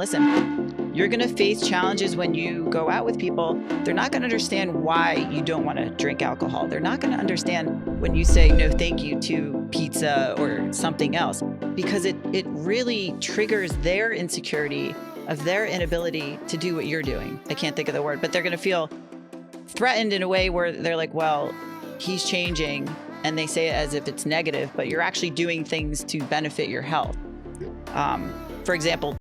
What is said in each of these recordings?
Listen, you're going to face challenges when you go out with people. They're not going to understand why you don't want to drink alcohol. They're not going to understand when you say no thank you to pizza or something else, because it really triggers their insecurity of their inability to do what you're doing. I can't think of the word, but they're going to feel threatened in a way where they're like, well, he's changing, and they say it as if it's negative, but you're actually doing things to benefit your health. For example,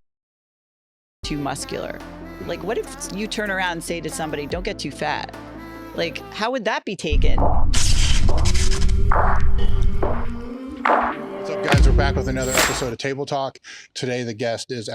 too muscular. Like, what if you turn around and say to somebody, don't get too fat? Like, how would that be taken? What's up, guys? We're back with another episode of Table Talk. Today, the guest is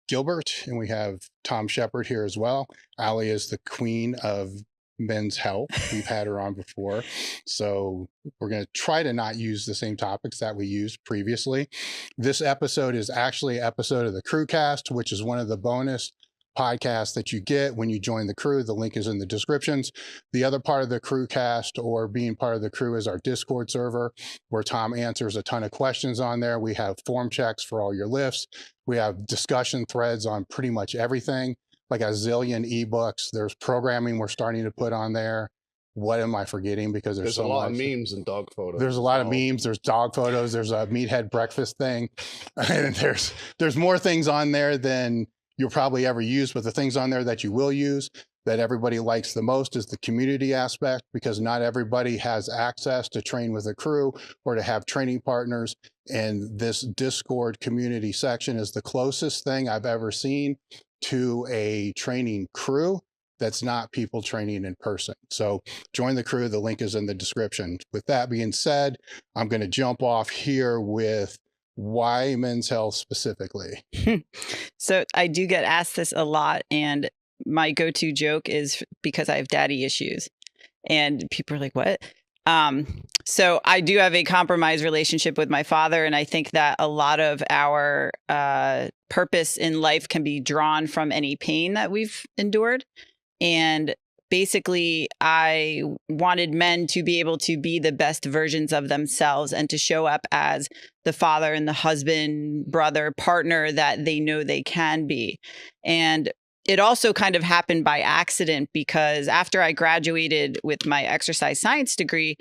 Gilbert, and we have Tom Shepard here as well. Allie is the queen of men's health. We've had her on before, so we're going to try to not use the same topics that we used previously. This episode is actually an episode of the Crewcast, which is one of the bonus podcasts that you get when you join the crew. The link is in the descriptions. The other part of the Crewcast, or being part of the crew, is our Discord server, where Tom answers a ton of questions on there. We have form checks for all your lifts. We have discussion threads on pretty much everything, like a zillion ebooks. There's programming we're starting to put on there. What am I forgetting? Because there's so a lot much. of memes and dog photos. There's a lot of memes. There's dog photos. There's a meathead breakfast thing. And there's more things on there than you'll probably ever use, but the things on there that you will use, that everybody likes the most, is the community aspect, because not everybody has access to train with a crew or to have training partners. And this Discord community section is the closest thing I've ever seen to a training crew that's not people training in person. So join the crew. The link is in the description. With that being said, I'm going to jump off here with why men's health specifically. So I do get asked this a lot, and my go-to joke is because I have daddy issues, and people are like, what? So I do have a compromised relationship with my father, and I think that a lot of our purpose in life can be drawn from any pain that we've endured. And basically, I wanted men to be able to be the best versions of themselves and to show up as the father and the husband, brother, partner that they know they can be. And it also kind of happened by accident, because after I graduated with my exercise science degree,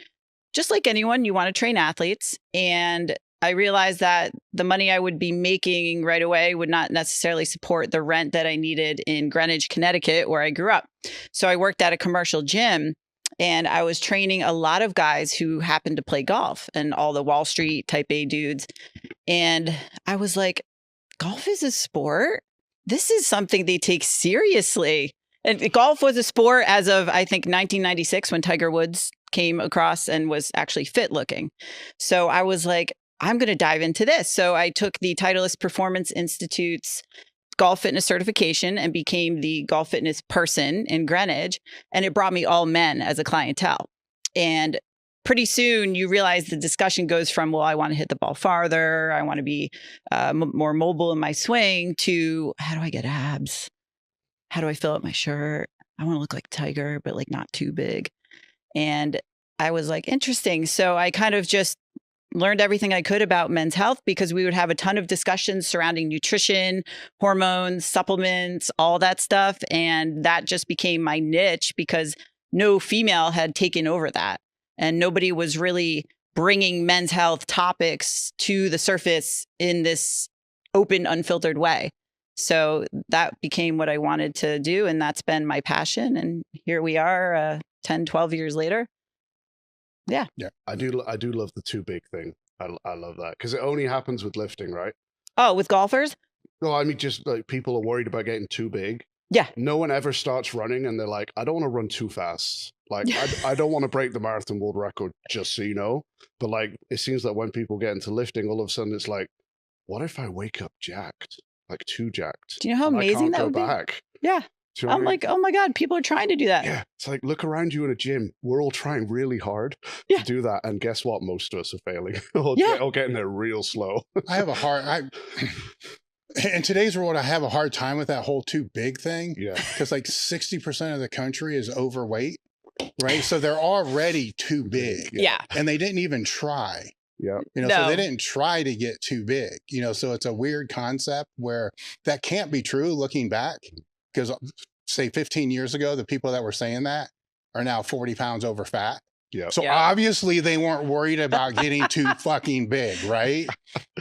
just like anyone, you want to train athletes. And I realized that the money I would be making right away would not necessarily support the rent that I needed in Greenwich, Connecticut, where I grew up. So I worked at a commercial gym, and I was training a lot of guys who happened to play golf, and all the Wall Street type A dudes. And I was like, golf is a sport. This is something they take seriously. And golf was a sport as of, I think, 1996, when Tiger Woods came across and was actually fit looking. So I was like, I'm going to dive into this. So I took the Titleist Performance Institute's golf fitness certification and became the golf fitness person in Greenwich. And it brought me all men as a clientele. And pretty soon you realize the discussion goes from, well, I want to hit the ball farther, I want to be more mobile in my swing, to how do I get abs? How do I fill up my shirt? I want to look like Tiger, but like not too big. And I was like, interesting. So I kind of just learned everything I could about men's health, because we would have a ton of discussions surrounding nutrition, hormones, supplements, all that stuff. And that just became my niche, because no female had taken over that. And nobody was really bringing men's health topics to the surface in this open, unfiltered way. So that became what I wanted to do. And that's been my passion. And here we are 10, 12 years later. Yeah. I do love the too big thing. I love that, because it only happens with lifting, right? Oh, with golfers? No, I mean, just like people are worried about getting too big. Yeah. No one ever starts running and they're like, I don't want to run too fast. Like, I don't want to break the marathon world record, just so you know. But like, it seems that when people get into lifting, all of a sudden it's like, what if I wake up jacked? Like too jacked. Do you know how amazing that would be? Yeah. You know I'm like, oh my God, people are trying to do that. Yeah. It's like, look around you in a gym. We're all trying really hard to do that. And guess what? Most of us are failing or getting there real slow. In today's world, I have a hard time with that whole too big thing. Yeah. Because like 60% of the country is overweight, right? So they're already too big. Yeah. And they didn't even try. Yeah. So No. they didn't try to get too big, so it's a weird concept where that can't be true looking back, because say 15 years ago, the people that were saying that are now 40 pounds over fat. Yeah. So Yeah. obviously they weren't worried about getting too fucking big, right?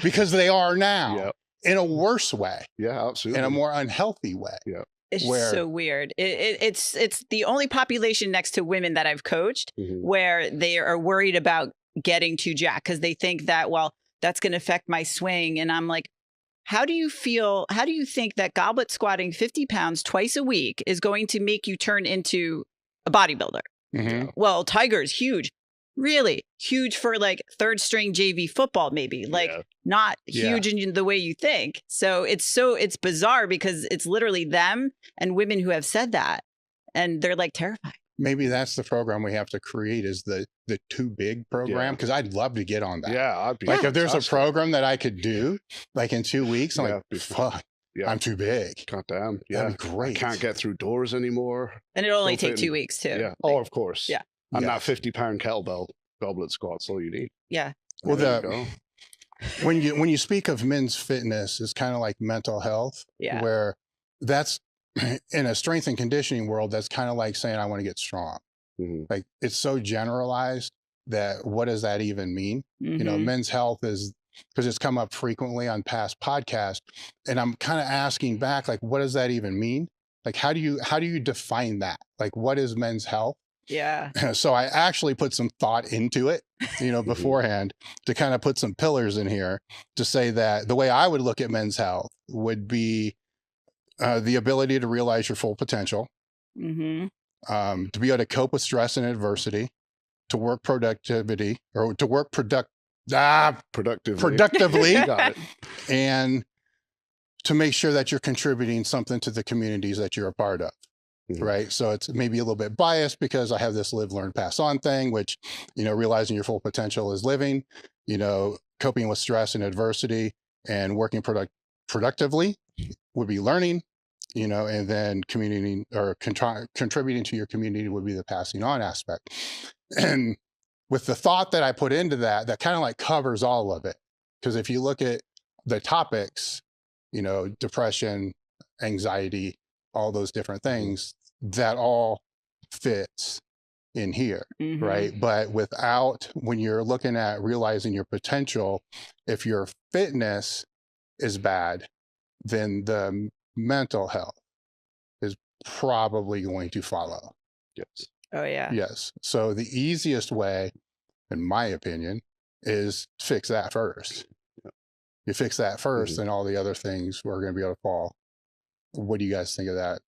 Because they are now Yeah. in a worse way, Yeah, absolutely. in a more unhealthy way. Yeah. It's where- so weird. It's the only population next to women that I've coached where they are worried about getting too jacked because they think that, well, that's going to affect my swing. And I'm like, how do you feel? How do you think that goblet squatting 50 pounds twice a week is going to make you turn into a bodybuilder? Mhm. Well, Tiger's huge. Really huge for like third string JV football, maybe like not huge in the way you think. So it's bizarre because it's literally them and women who have said that. And they're like terrified. Maybe that's the program we have to create, is the too big program. Cause I'd love to get on that. Yeah, I'd be Like if there's a fantastic. program that I could do like in 2 weeks, I'm like, fuck, Yeah. I'm too big. God damn. Yeah. That'd be great. I can't get through doors anymore. And it'll only Don't take fit 2 in. weeks too. Yeah. Like, Oh, of course. Yeah. And Yeah. that 50-pound kettlebell goblet squat's all you need. Yeah. Well, There you go. when you speak of men's fitness, it's kind of like mental health, Yeah. where that's in a strength and conditioning world, that's kind of like saying I want to get strong. Mhm. Like it's so generalized that what does that even mean? Mhm. Men's health is, because it's come up frequently on past podcasts, and I'm kind of asking back, like, what does that even mean? Like, how do you define that? Like, what is men's health? Yeah. So I actually put some thought into it, beforehand, to kind of put some pillars in here to say that the way I would look at men's health would be the ability to realize your full potential, Mm-hmm. to be able to cope with stress and adversity, to work productivity or to work productively, You got it. and to make sure that you're contributing something to the communities that you're a part of. Mhm. Right. So it's maybe a little bit biased because I have this live, learn, pass on thing, which, realizing your full potential is living, coping with stress and adversity, and working productively would be learning, and then community or contributing to your community would be the passing on aspect. And with the thought that I put into that, that kind of like covers all of it. Because if you look at the topics, depression, anxiety, all those different things, that all fits in here, Mhm. right? But when you're looking at realizing your potential, if your fitness is bad, then the mental health is probably going to follow. Yes. Oh yeah. Yes. So the easiest way, in my opinion, is fix that first. You fix that 1st, and all the other things are going to be able to fall. What do you guys think of that?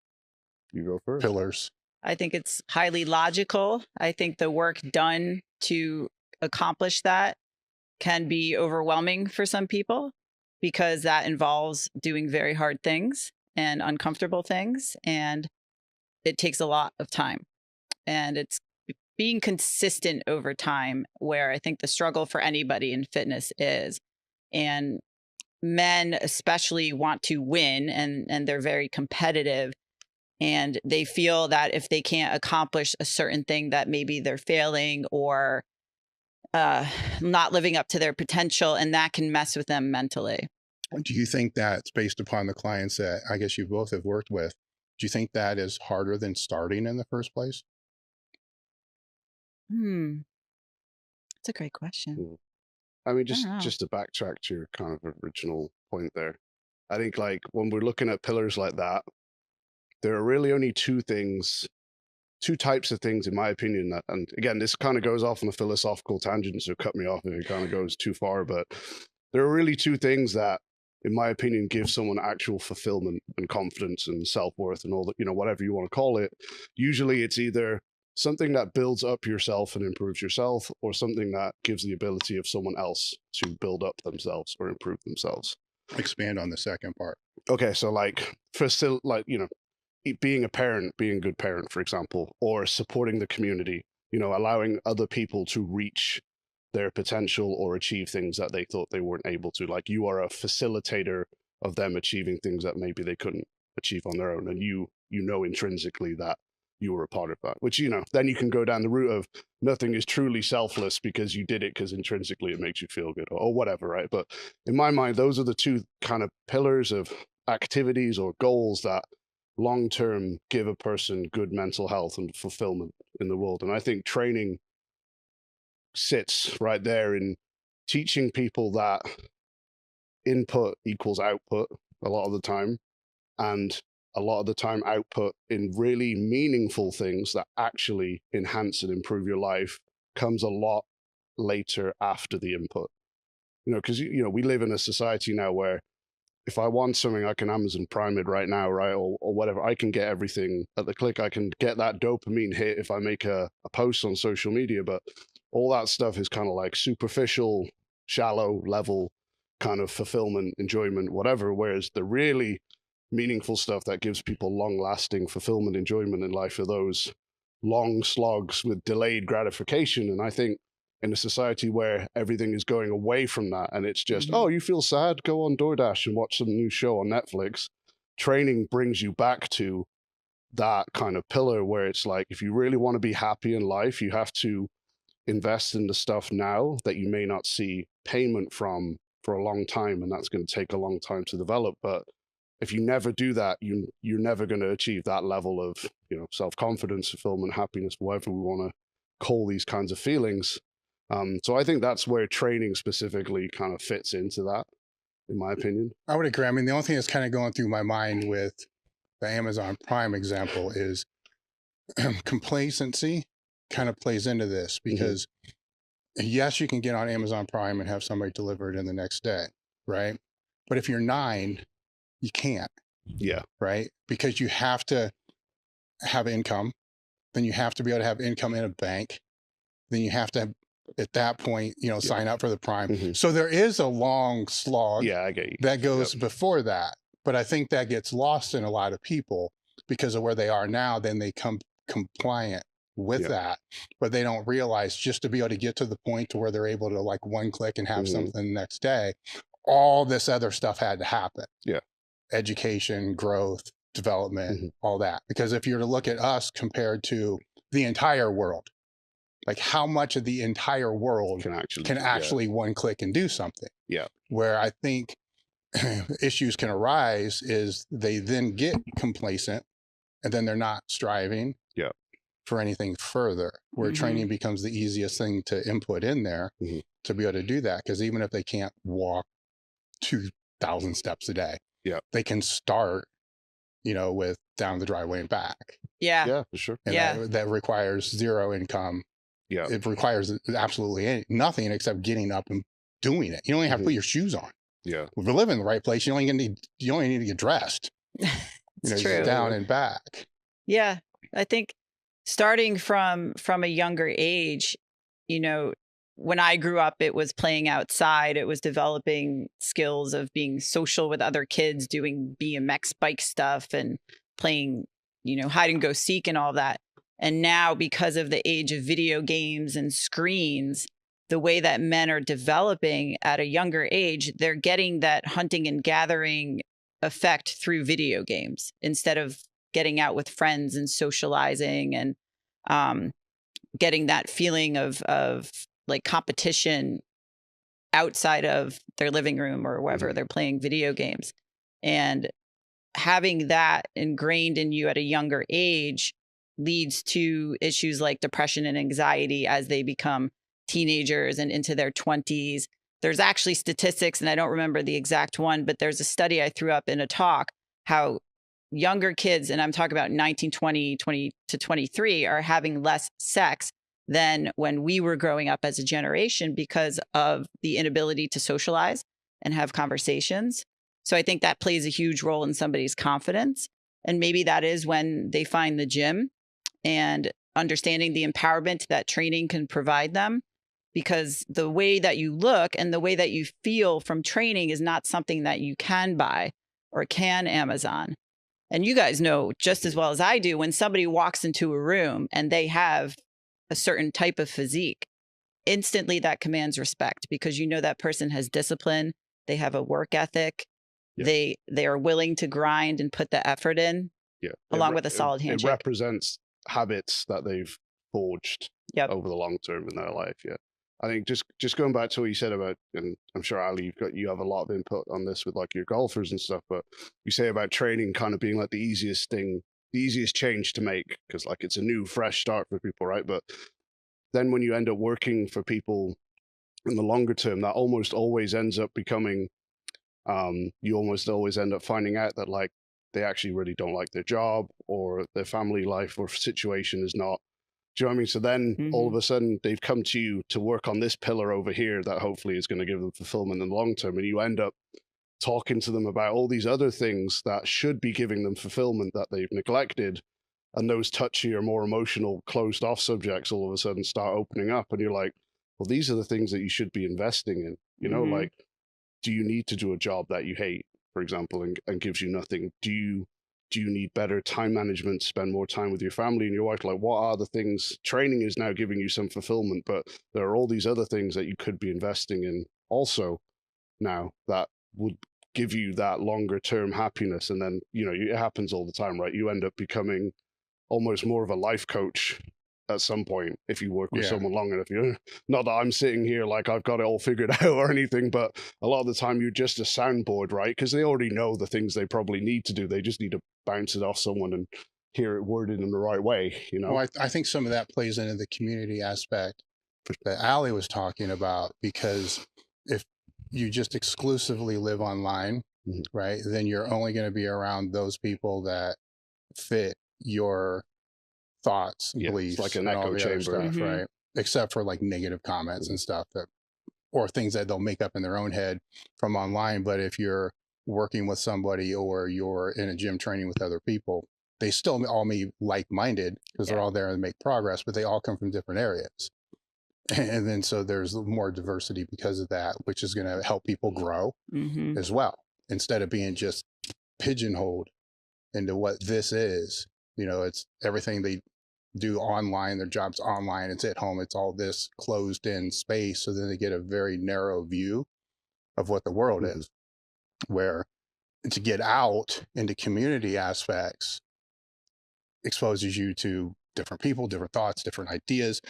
You go first. Pillars. I think it's highly logical. I think the work done to accomplish that can be overwhelming for some people because that involves doing very hard things and uncomfortable things. And it takes a lot of time. And it's being consistent over time where I think the struggle for anybody in fitness is. And men especially want to win and they're very competitive. And they feel that if they can't accomplish a certain thing that maybe they're failing or not living up to their potential, and that can mess with them mentally. Do you think that's based upon the clients that I guess you both have worked with? Do you think that is harder than starting in the first place? That's a great question. I mean, don't know. just to backtrack to your kind of original point there, I think like when we're looking at pillars like that, there are really only two types of things, in my opinion, that, and again, this kind of goes off on a philosophical tangent, so cut me off if it kind of goes too far, but there are really two things that, in my opinion, give someone actual fulfillment and confidence and self-worth and all that, whatever you want to call it. Usually it's either something that builds up yourself and improves yourself, or something that gives the ability of someone else to build up themselves or improve themselves. Expand on the second part. Okay, so being a parent, being a good parent, for example, or supporting the community, allowing other people to reach their potential or achieve things that they thought they weren't able to. Like you are a facilitator of them achieving things that maybe they couldn't achieve on their own. And you know intrinsically that you were a part of that, which, you know, then you can go down the route of nothing is truly selfless because you did it because intrinsically it makes you feel good or whatever, right? But in my mind, those are the two kind of pillars of activities or goals that long-term give a person good mental health and fulfillment in the world. And I think training sits right there in teaching people that input equals output a lot of the time, and a lot of the time output in really meaningful things that actually enhance and improve your life comes a lot later after the input. You know, because, you know, we live in a society now where if I want something, I can Amazon Prime it right now, right? Or whatever. I can get everything at the click. I can get that dopamine hit if I make a post on social media. But all that stuff is kind of like superficial, shallow level kind of fulfillment, enjoyment, whatever. Whereas the really meaningful stuff that gives people long lasting fulfillment, enjoyment in life are those long slogs with delayed gratification. And I think in a society where everything is going away from that and it's just, oh, you feel sad, go on DoorDash and watch some new show on Netflix. Training brings you back to that kind of pillar where it's like, if you really want to be happy in life, you have to invest in the stuff now that you may not see payment from for a long time. And that's going to take a long time to develop. But if you never do that, you're never going to achieve that level of, you know, self-confidence, fulfillment, happiness, whatever we want to call these kinds of feelings. So I think that's where training specifically kind of fits into that, in my opinion. I would agree. I mean, the only thing that's kind of going through my mind with the Amazon Prime example is complacency kind of plays into this because yes, you can get on Amazon Prime and have somebody deliver it in the next day, right? But if you're 9, you can't. Yeah. Right? Because you have to have income, then you have to be able to have income in a bank, then you have to, at that point, you know, sign up for the Prime. So there is a long slog I get you. that goes before that. But I think that gets lost in a lot of people because of where they are now. Then they come compliant with that, but they don't realize just to be able to get to the point to where they're able to like one click and have something the next day, all this other stuff had to happen. Yeah. Education, growth, development, all that. Because if you're to look at us compared to the entire world, like how much of the entire world can actually one click and do something. Yeah. Where I think issues can arise is they then get complacent and then they're not striving for anything further, where training becomes the easiest thing to input in there to be able to do that. Because even if they can't walk 2,000 steps a day, they can start, you know, with down the driveway and back. Yeah, for sure. And that requires zero income. Yeah. It requires absolutely nothing except getting up and doing it. You don't even have to put your shoes on. Yeah. If you live in the right place, you only need to get dressed. It's true. Down and back. Yeah. I think starting from a younger age, you know, when I grew up, it was playing outside. It was developing skills of being social with other kids, doing BMX bike stuff and playing, you know, hide and go seek and all that. And now, because of the age of video games and screens, the way that men are developing at a younger age, they're getting that hunting and gathering effect through video games instead of getting out with friends and socializing and getting that feeling of like competition outside of their living room or wherever they're playing video games. And having that ingrained in you at a younger age leads to issues like depression and anxiety as they become teenagers and into their 20s. There's actually statistics, and I don't remember the exact one, but there's a study I threw up in a talk, how younger kids, and I'm talking about 19, 20 to 23, are having less sex than when we were growing up as a generation because of the inability to socialize and have conversations. So I think that plays a huge role in somebody's confidence. And maybe that is when they find the gym and understanding the empowerment that training can provide them, because the way that you look and the way that you feel from training is not something that you can buy or can Amazon. And you guys know just as well as I do, when somebody walks into a room and they have a certain type of physique, instantly that commands respect because you know that person has discipline, they have a work ethic, they are willing to grind and put the effort in, along with a solid handshake. It represents habits that they've forged Yep. over the long term in their life. Yeah. I think just going back to what you said about, and I'm sure Ali, you have a lot of input on this with like your golfers and stuff, but you say about training kind of being like the easiest change to make, because like it's a new fresh start for people, right? But then when you end up working for people in the longer term, that almost always ends up becoming, you almost always end up finding out that like they actually really don't like their job, or their family life or situation is not. Do you know what I mean? So then all of a sudden they've come to you to work on this pillar over here that hopefully is going to give them fulfillment in the long term. And you end up talking to them about all these other things that should be giving them fulfillment that they've neglected. And those touchy or more emotional, closed off subjects all of a sudden start opening up. And you're like, well, these are the things that you should be investing in. You know, like, do you need to do a job that you hate, for example, and gives you nothing? Do you need better time management, spend more time with your family and your wife? Like, what are the things? Training is now giving you some fulfillment, but there are all these other things that you could be investing in also now that would give you that longer term happiness. And then, you know, it happens all the time, right? You end up becoming almost more of a life coach at some point if you work with someone long enough. You know, not that I'm sitting here like I've got it all figured out or anything, but a lot of the time you're just a soundboard, right? Because they already know the things they probably need to do. They just need to bounce it off someone and hear it worded in the right way, you know? Well, I think some of that plays into the community aspect that Ali was talking about, because if you just exclusively live online, right, then you're only going to be around those people that fit your thoughts, beliefs, like an and all echo the chamber, other stuff, right? Except for like negative comments and stuff that, or things that they'll make up in their own head from online. But if you're working with somebody or you're in a gym training with other people, they still all be like-minded because they're all there to make progress, but they all come from different areas. And then so there's more diversity because of that, which is going to help people grow as well, instead of being just pigeonholed into what this is. You know, it's everything they do online, their job's online, it's at home, it's all this closed in space. So then they get a very narrow view of what the world is, where to get out into community aspects exposes you to different people, different thoughts, different ideas.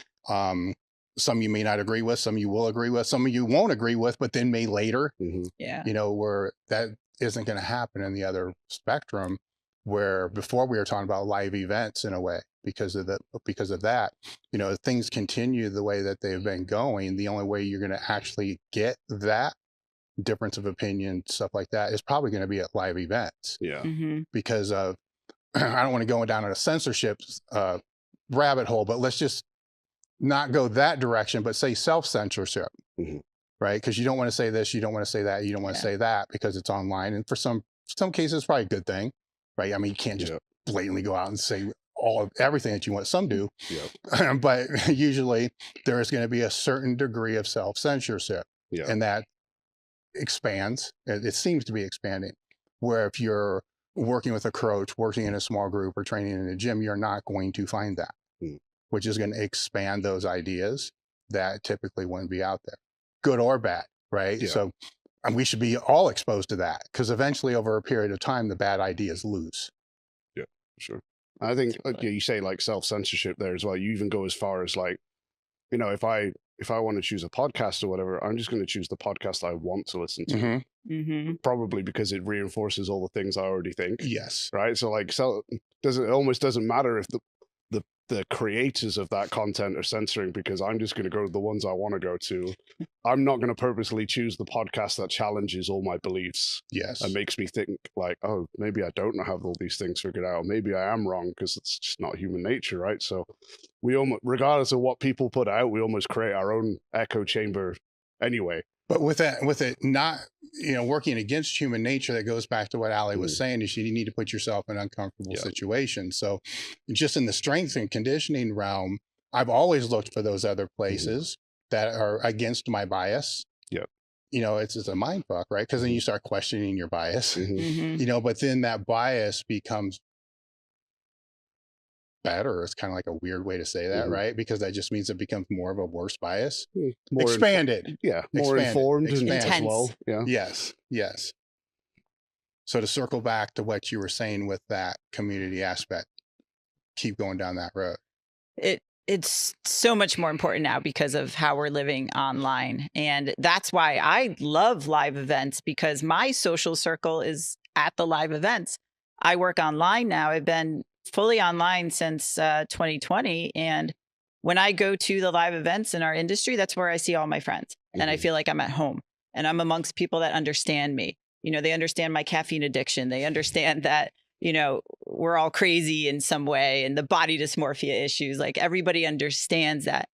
Some you may not agree with, some you will agree with, some you won't agree with, but then may later, you know, where that isn't going to happen in the other spectrum, where before we were talking about live events in a way, because of that, you know, things continue the way that they've been going. The only way you're going to actually get that difference of opinion, stuff like that, is probably going to be at live events. Because of, I don't want to go down a censorship rabbit hole, but let's just not go that direction, but say self-censorship, right? Because you don't want to say this, you don't want to say that, you don't want to say that because it's online. And for some cases, it's probably a good thing, right? I mean, you can't just blatantly go out and say everything that you want. Some do, but usually there is going to be a certain degree of self-censorship, and that expands. It seems to be expanding, where if you're working with a coach, working in a small group, or training in a gym, you're not going to find that, which is going to expand those ideas that typically wouldn't be out there, good or bad, right? So and we should be all exposed to that, because eventually over a period of time, the bad ideas lose. Yeah, sure. I think you say like self-censorship there as well. You even go as far as like, you know, if I want to choose a podcast or whatever, I'm just going to choose the podcast I want to listen to. Probably because it reinforces all the things I already think. Yes. Right. So like, it almost doesn't matter if the creators of that content are censoring, because I'm just going to go to the ones I want to go to. I'm not going to purposely choose the podcast that challenges all my beliefs. And makes me think like, oh, maybe I don't have all these things figured out. Maybe I am wrong, because it's just not human nature, right? So we almost, regardless of what people put out, we almost create our own echo chamber anyway. But with it not, you know, working against human nature, that goes back to what Ali was saying, is you need to put yourself in uncomfortable situations. So just in the strength and conditioning realm, I've always looked for those other places that are against my bias. You know, it's a mind fuck, right? Because then you start questioning your bias, you know, but then that bias becomes better. It's kind of like a weird way to say that, right? Because that just means it becomes more of a worse bias. More expanded. More informed as well. Yes. So to circle back to what you were saying with that community aspect, keep going down that road? It's so much more important now because of how we're living online. And that's why I love live events, because my social circle is at the live events. I work online now. I've been fully online since 2020. And when I go to the live events in our industry, that's where I see all my friends. And I feel like I'm at home and I'm amongst people that understand me. You know, they understand my caffeine addiction. They understand that, you know, we're all crazy in some way, and the body dysmorphia issues. Like, everybody understands that.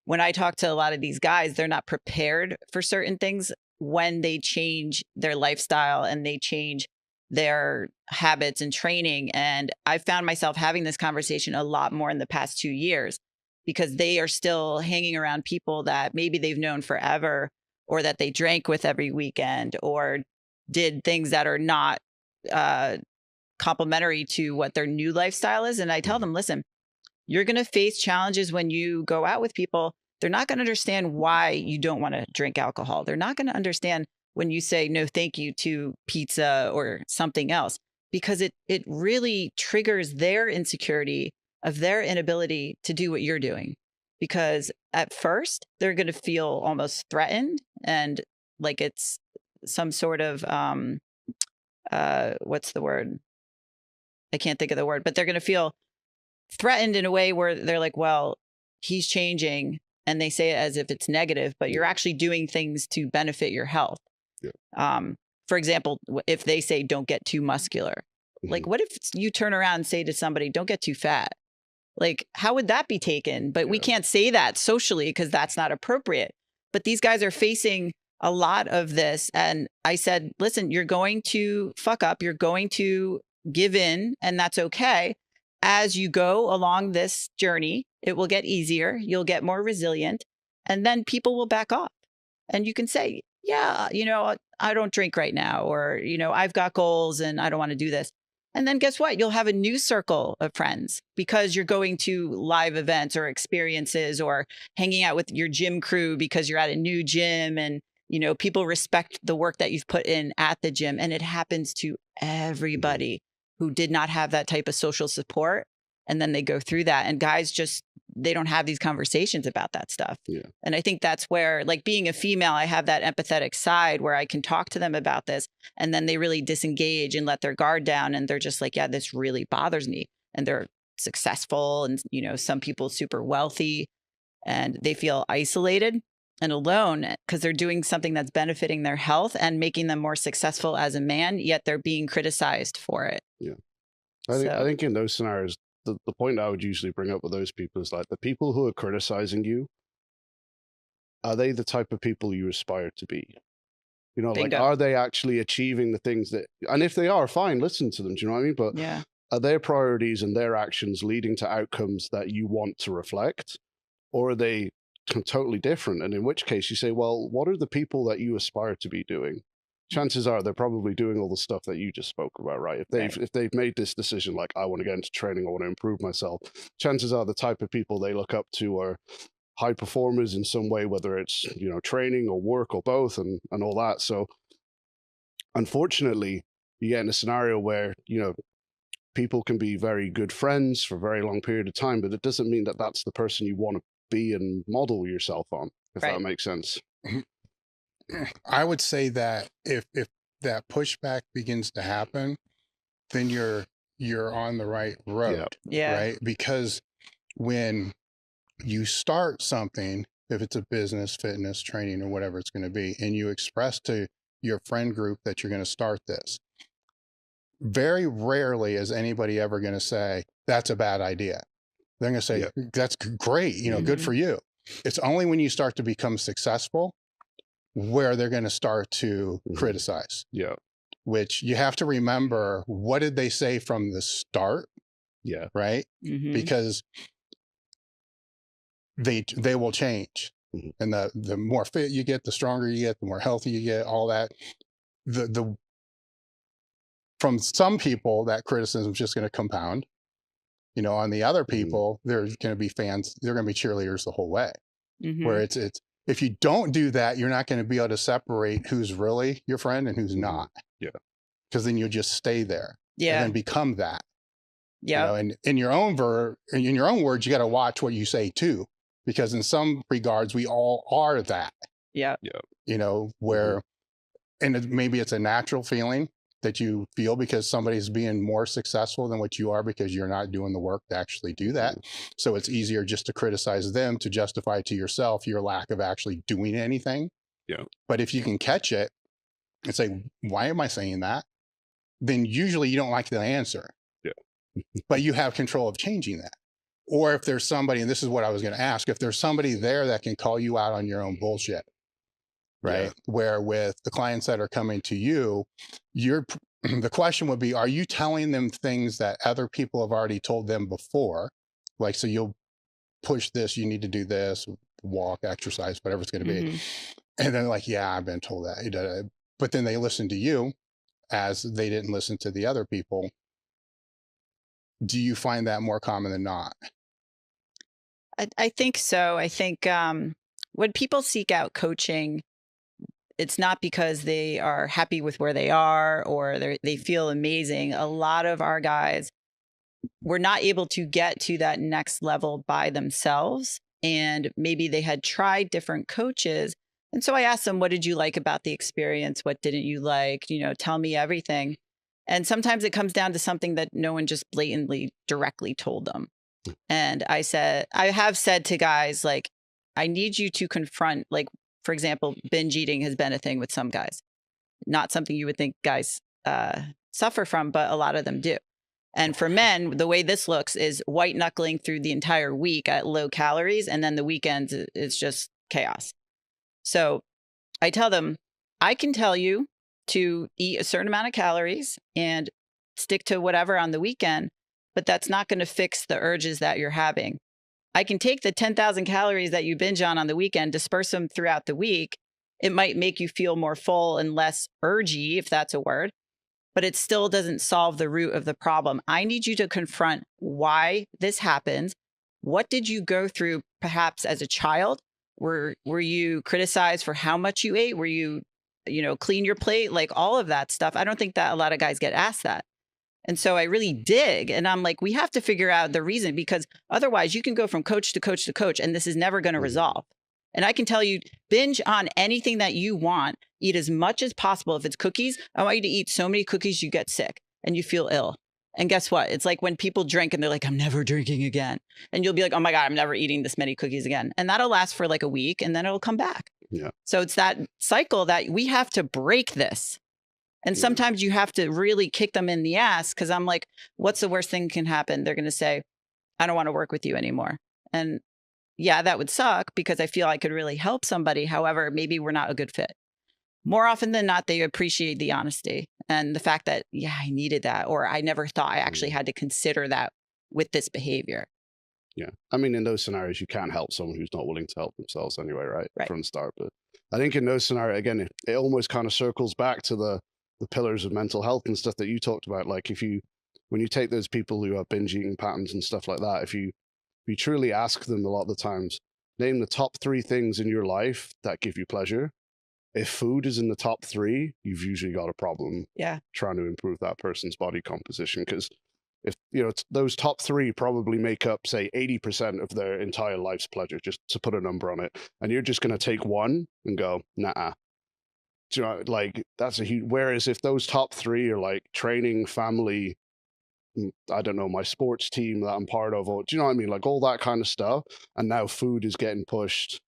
When I talk to a lot of these guys, they're not prepared for certain things when they change their lifestyle and they change their habits and training. And I found myself having this conversation a lot more in the past 2 years, because they are still hanging around people that maybe they've known forever, or that they drank with every weekend, or did things that are not complementary to what their new lifestyle is. And I tell them, listen, you're going to face challenges when you go out with people. They're not going to understand why you don't want to drink alcohol. They're not going to understand when you say no thank you to pizza or something else, because it really triggers their insecurity of their inability to do what you're doing. Because at first they're going to feel almost threatened, and like it's some sort of what's the word? I can't think of the word, but they're going to feel threatened in a way where they're like, well, he's changing. And they say it as if it's negative, but you're actually doing things to benefit your health. Yeah. For example, if they say, don't get too muscular, like, what if you turn around and say to somebody, don't get too fat? Like, how would that be taken? But we can't say that socially because that's not appropriate. But these guys are facing a lot of this. And I said, listen, you're going to fuck up. You're going to give in, and that's okay. As you go along this journey, it will get easier. You'll get more resilient, and then people will back off. And you can say, yeah, you know, I don't drink right now, or, you know, I've got goals and I don't want to do this. And then guess what? You'll have a new circle of friends because you're going to live events or experiences, or hanging out with your gym crew because you're at a new gym, and, you know, people respect the work that you've put in at the gym. And it happens to everybody who did not have that type of social support. And then they go through that, and guys just, they don't have these conversations about that stuff. Yeah. And I think that's where, like, being a female, I have that empathetic side where I can talk to them about this, and then they really disengage and let their guard down. And they're just like, yeah, this really bothers me. And they're successful. And, you know, some people super wealthy, and they feel isolated and alone because they're doing something that's benefiting their health and making them more successful as a man, yet they're being criticized for it. Yeah. I think in those scenarios, the point I would usually bring up with those people is, like, the people who are criticizing you, are they the type of people you aspire to be? You know, Bingo. like, are they actually achieving the things that, and if they are, fine, listen to them. Do you know what I mean? But yeah, are their priorities and their actions leading to outcomes that you want to reflect? Or are they totally different? And in which case you say, well, what are the people that you aspire to be doing? Chances are they're probably doing all the stuff that you just spoke about, right? If they've made this decision, like, I want to get into training, I want to improve myself, chances are the type of people they look up to are high performers in some way, whether it's, you know, training or work or both, and all that. So unfortunately, you get in a scenario where, you know, people can be very good friends for a very long period of time, but it doesn't mean that that's the person you want to be and model yourself on, if that makes sense. I would say that if that pushback begins to happen, then you're on the right road. Yeah. Right? Because when you start something, if it's a business, fitness, training, or whatever it's going to be, and you express to your friend group that you're going to start this, very rarely is anybody ever going to say, that's a bad idea. They're going to say, that's great, you know, good for you. It's only when you start to become successful where they're going to start to criticize. Yeah. Which you have to remember, what did they say from the start? Yeah. Right? Because they will change. And the more fit you get, the stronger you get, the more healthy you get, all that. From some people, that criticism is just going to compound. You know, on the other people, they're going to be fans, they're going to be cheerleaders the whole way. Where it's if you don't do that, you're not going to be able to separate who's really your friend and who's not. Yeah. Because then you'll just stay there. Yeah. And then become that. Yeah. And in your own words, you got to watch what you say too, because in some regards, we all are that. Yeah. Where, and maybe it's a natural feeling that you feel because somebody's being more successful than what you are because you're not doing the work to actually do that. So it's easier just to criticize them to justify to yourself your lack of actually doing anything. Yeah. But if you can catch it and say, why am I saying that? Then usually you don't like the answer. Yeah. But you have control of changing that. Or if there's somebody, and this is what I was going to ask, if there's somebody there that can call you out on your own bullshit, right? Yeah. Where with the clients that are coming to you, the question would be, are you telling them things that other people have already told them before? Like, so you'll push this, you need to do this, walk, exercise, whatever it's going to be. And then like, yeah, I've been told that. But then they listen to you as they didn't listen to the other people. Do you find that more common than not? I think so. I think when people seek out coaching, it's not because they are happy with where they are or they feel amazing. A lot of our guys were not able to get to that next level by themselves. And maybe they had tried different coaches. And so I asked them, what did you like about the experience? What didn't you like? Tell me everything. And sometimes it comes down to something that no one just blatantly, directly told them. And I have said to guys, like, I need you to confront, like, for example, binge eating has been a thing with some guys. Not something you would think guys suffer from, but a lot of them do. And for men, the way this looks is white knuckling through the entire week at low calories. And then the weekends is just chaos. So I tell them, I can tell you to eat a certain amount of calories and stick to whatever on the weekend, but that's not going to fix the urges that you're having. I can take the 10,000 calories that you binge on the weekend, disperse them throughout the week. It might make you feel more full and less urgy, if that's a word, but it still doesn't solve the root of the problem. I need you to confront why this happens. What did you go through perhaps as a child? Were you criticized for how much you ate? Were you, clean your plate? Like all of that stuff. I don't think that a lot of guys get asked that. And so I really dig. And I'm like, we have to figure out the reason, because otherwise you can go from coach to coach to coach, and this is never going to resolve. And I can tell you, binge on anything that you want, eat as much as possible. If it's cookies, I want you to eat so many cookies you get sick and you feel ill. And guess what? It's like when people drink and they're like, I'm never drinking again. And you'll be like, oh my God, I'm never eating this many cookies again. And that'll last for like a week and then it'll come back. Yeah. So it's that cycle that we have to break this. And sometimes you have to really kick them in the ass, because I'm like, what's the worst thing that can happen? They're going to say, I don't want to work with you anymore. And yeah, that would suck, because I feel I could really help somebody. However, maybe we're not a good fit. More often than not, they appreciate the honesty and the fact that, yeah, I needed that, or I never thought I actually had to consider that with this behavior. Yeah. I mean, in those scenarios, you can't help someone who's not willing to help themselves anyway, right? From the start. But I think in those scenarios, again, it almost kind of circles back to the pillars of mental health and stuff that you talked about. Like when you take those people who have binge eating patterns and stuff like that, if you truly ask them a lot of the times, name the top 3 things in your life that give you pleasure. If food is in the top 3, you've usually got a problem trying to improve that person's body composition. Because if those top 3 probably make up, say, 80% of their entire life's pleasure, just to put a number on it, and you're just going to take one and go, nah. Do you know, like, that's a huge. Whereas if those top 3 are like training, family, I don't know, my sports team that I'm part of, or do you know what I mean? Like all that kind of stuff. And now food is getting pushed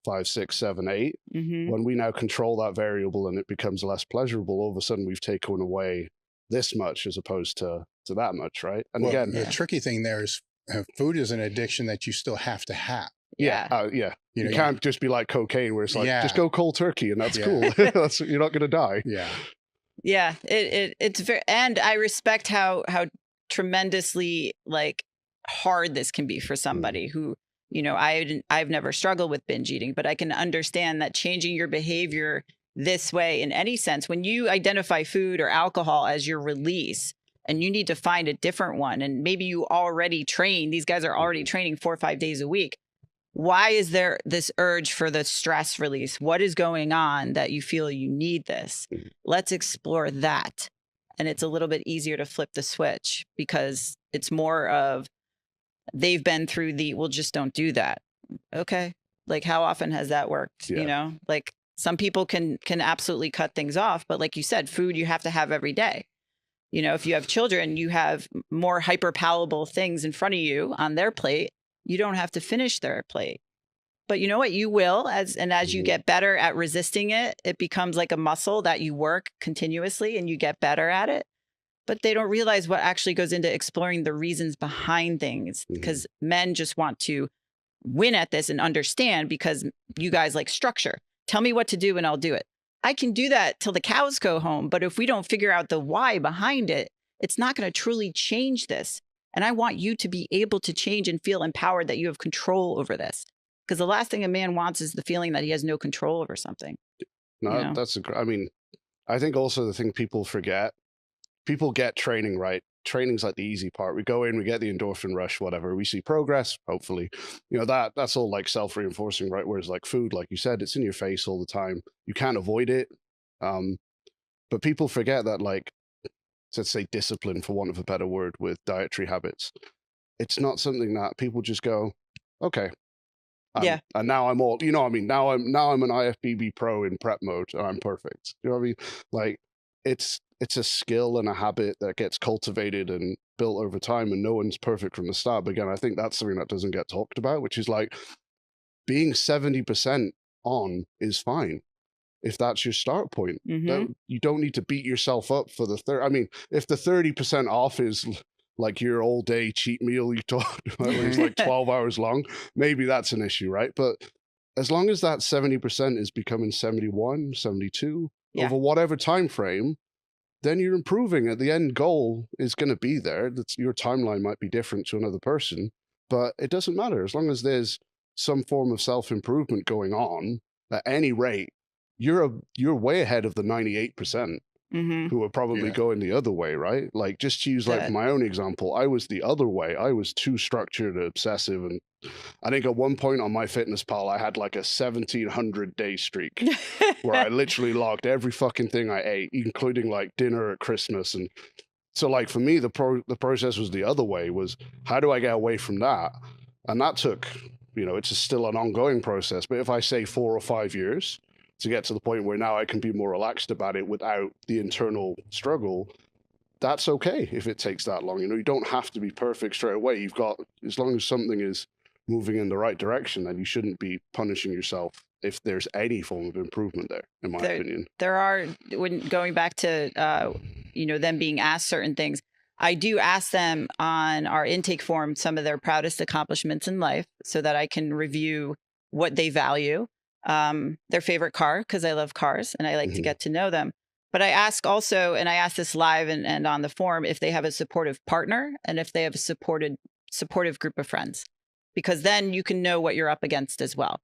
5, 6, 7, 8. When we now control that variable and it becomes less pleasurable, all of a sudden we've taken away this much as opposed to that much, right? And again, the tricky thing there is food is an addiction that you still have to have. Yeah. You can't just be like cocaine where it's like, just go cold turkey and that's cool. You're not going to die. Yeah. It's very, and I respect how tremendously like hard this can be for somebody who, I've never struggled with binge eating, but I can understand that changing your behavior this way in any sense, when you identify food or alcohol as your release and you need to find a different one, and maybe you already train, these guys are already training 4 or 5 days a week. Why is there this urge for the stress release? What is going on that you feel you need this? Let's explore that. and it's a little bit easier to flip the switch because it's more of they've been through the, well, just don't do that. Okay. Like, how often has that worked? Yeah. You know, like some people can absolutely cut things off, but like you said, food you have to have every day. You know, if you have children, you have more hyper palatable things in front of you on their plate. You don't have to finish their plate. But you know what? You will, as you get better at resisting it, it becomes like a muscle that you work continuously and you get better at it. But they don't realize what actually goes into exploring the reasons behind things, because men just want to win at this and understand, because you guys like structure. Tell me what to do and I'll do it. I can do that till the cows go home. But if we don't figure out the why behind it, it's not going to truly change this. And I want you to be able to change and feel empowered that you have control over this. Because the last thing a man wants is the feeling that he has no control over something. No, you know? that's I mean, I think also the thing people forget, people get training right. Training's like the easy part. We go in, we get the endorphin rush, whatever. We see progress, hopefully. You know, that's all like self-reinforcing, right? Whereas like food, like you said, it's in your face all the time. You can't avoid it. But people forget that, like, let's say discipline, for want of a better word, with dietary habits. It's not something that people just go, okay. Yeah. And now I'm all, you know what I mean? Now I'm an IFBB pro in prep mode and I'm perfect. You know what I mean? Like, it's a skill and a habit that gets cultivated and built over time, and no one's perfect from the start. But again, I think that's something that doesn't get talked about, which is like being 70% on is fine if that's your start point. You don't need to beat yourself up for the third. I mean, if the 30% off is like your all day cheat meal you talked about, where it's like 12 hours long, maybe that's an issue, right? But as long as that 70% is becoming 71, 72 over whatever time frame, then you're improving. At the end goal is going to be there. Your timeline might be different to another person, but it doesn't matter. As long as there's some form of self-improvement going on at any rate, you're way ahead of the 98%. Who are probably going the other way, right? Like, just to use like my own example, I was the other way. I was too structured and obsessive, and I think at one point on MyFitnessPal, I had like a 1,700-day streak where I literally logged every fucking thing I ate, including like dinner at Christmas. And so, like, for me, the process was the other way. Was how do I get away from that? And that took, you know, it's still an ongoing process. But if I say 4 or 5 years to get to the point where now I can be more relaxed about it without the internal struggle, that's okay if it takes that long. You know, you don't have to be perfect straight away. You've got, as long as something is moving in the right direction, then you shouldn't be punishing yourself if there's any form of improvement there, in my opinion. There are, when going back to, you know, them being asked certain things, I do ask them on our intake form some of their proudest accomplishments in life so that I can review what they value. Their favorite car, because I love cars and I like to get to know them. But I ask also, and I ask this live and on the form, if they have a supportive partner and if they have a supportive group of friends, because then you can know what you're up against as well.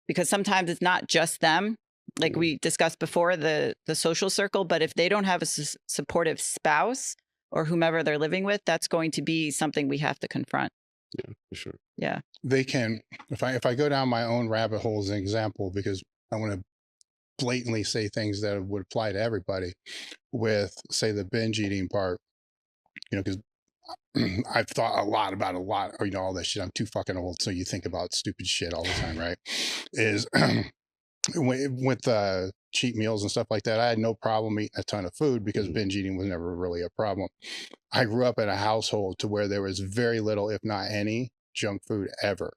Because sometimes it's not just them, like we discussed before, the social circle, but if they don't have a supportive spouse or whomever they're living with, that's going to be something we have to confront. Yeah, for sure. Yeah. They can, if I go down my own rabbit hole as an example, because I want to blatantly say things that would apply to everybody with, say, the binge eating part, you know, because I've thought a lot, or, you know, all that shit. I'm too fucking old. So you think about stupid shit all the time, right? Is with cheat meals and stuff like that, I had no problem eating a ton of food because binge eating was never really a problem. I grew up in a household to where there was very little, if not any, junk food ever.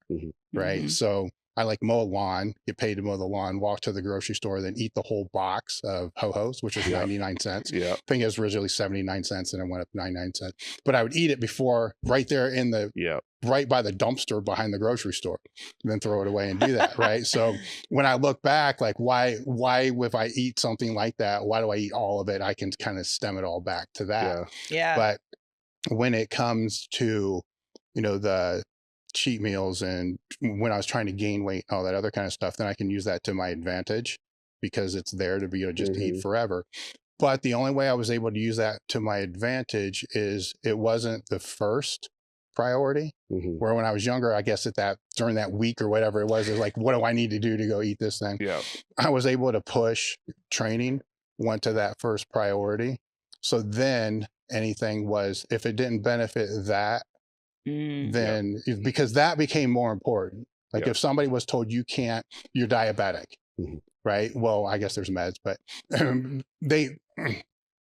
Right. So I like mow a lawn, get paid to mow the lawn, walk to the grocery store, then eat the whole box of Ho-Hos, which was 99 cents. I think it was originally 79 cents and it went up 99 cents. But I would eat it before, right there in the, right by the dumpster behind the grocery store, and then throw it away and do that. Right. So when I look back, like why if I eat something like that, why do I eat all of it? I can kind of stem it all back to that. But when it comes to, you know, the cheat meals and when I was trying to gain weight, all that other kind of stuff, then I can use that to my advantage because it's there to be able to just eat forever. But the only way I was able to use that to my advantage is it wasn't the first priority. Where when I was younger, I guess during that week or whatever it was like, what do I need to do to go eat this thing? I was able to push training, went to that first priority. So then anything was, if it didn't benefit that, then because that became more important. Like if somebody was told you can't, you're diabetic, right? Well, I guess there's meds, but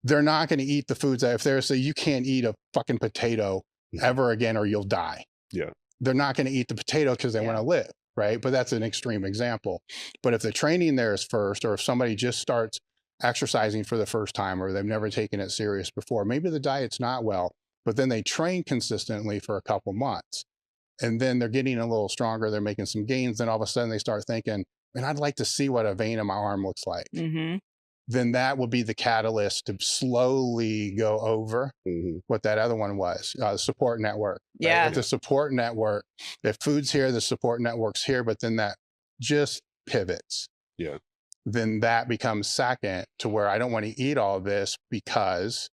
they're not going to eat the foods that if they're say you can't eat a fucking potato ever again or you'll die. Yeah. They're not going to eat the potato because they want to live, right? But that's an extreme example. But if the training there is first, or if somebody just starts exercising for the first time, or they've never taken it serious before, maybe the diet's not well, but then they train consistently for a couple months and then they're getting a little stronger. They're making some gains. Then all of a sudden they start thinking, man, I'd like to see what a vein in my arm looks like. Then that will be the catalyst to slowly go over what that other one was, support network. Right? Yeah. With the support network, if food's here, the support network's here, but then that just pivots. Yeah. Then that becomes second to where I don't want to eat all this because,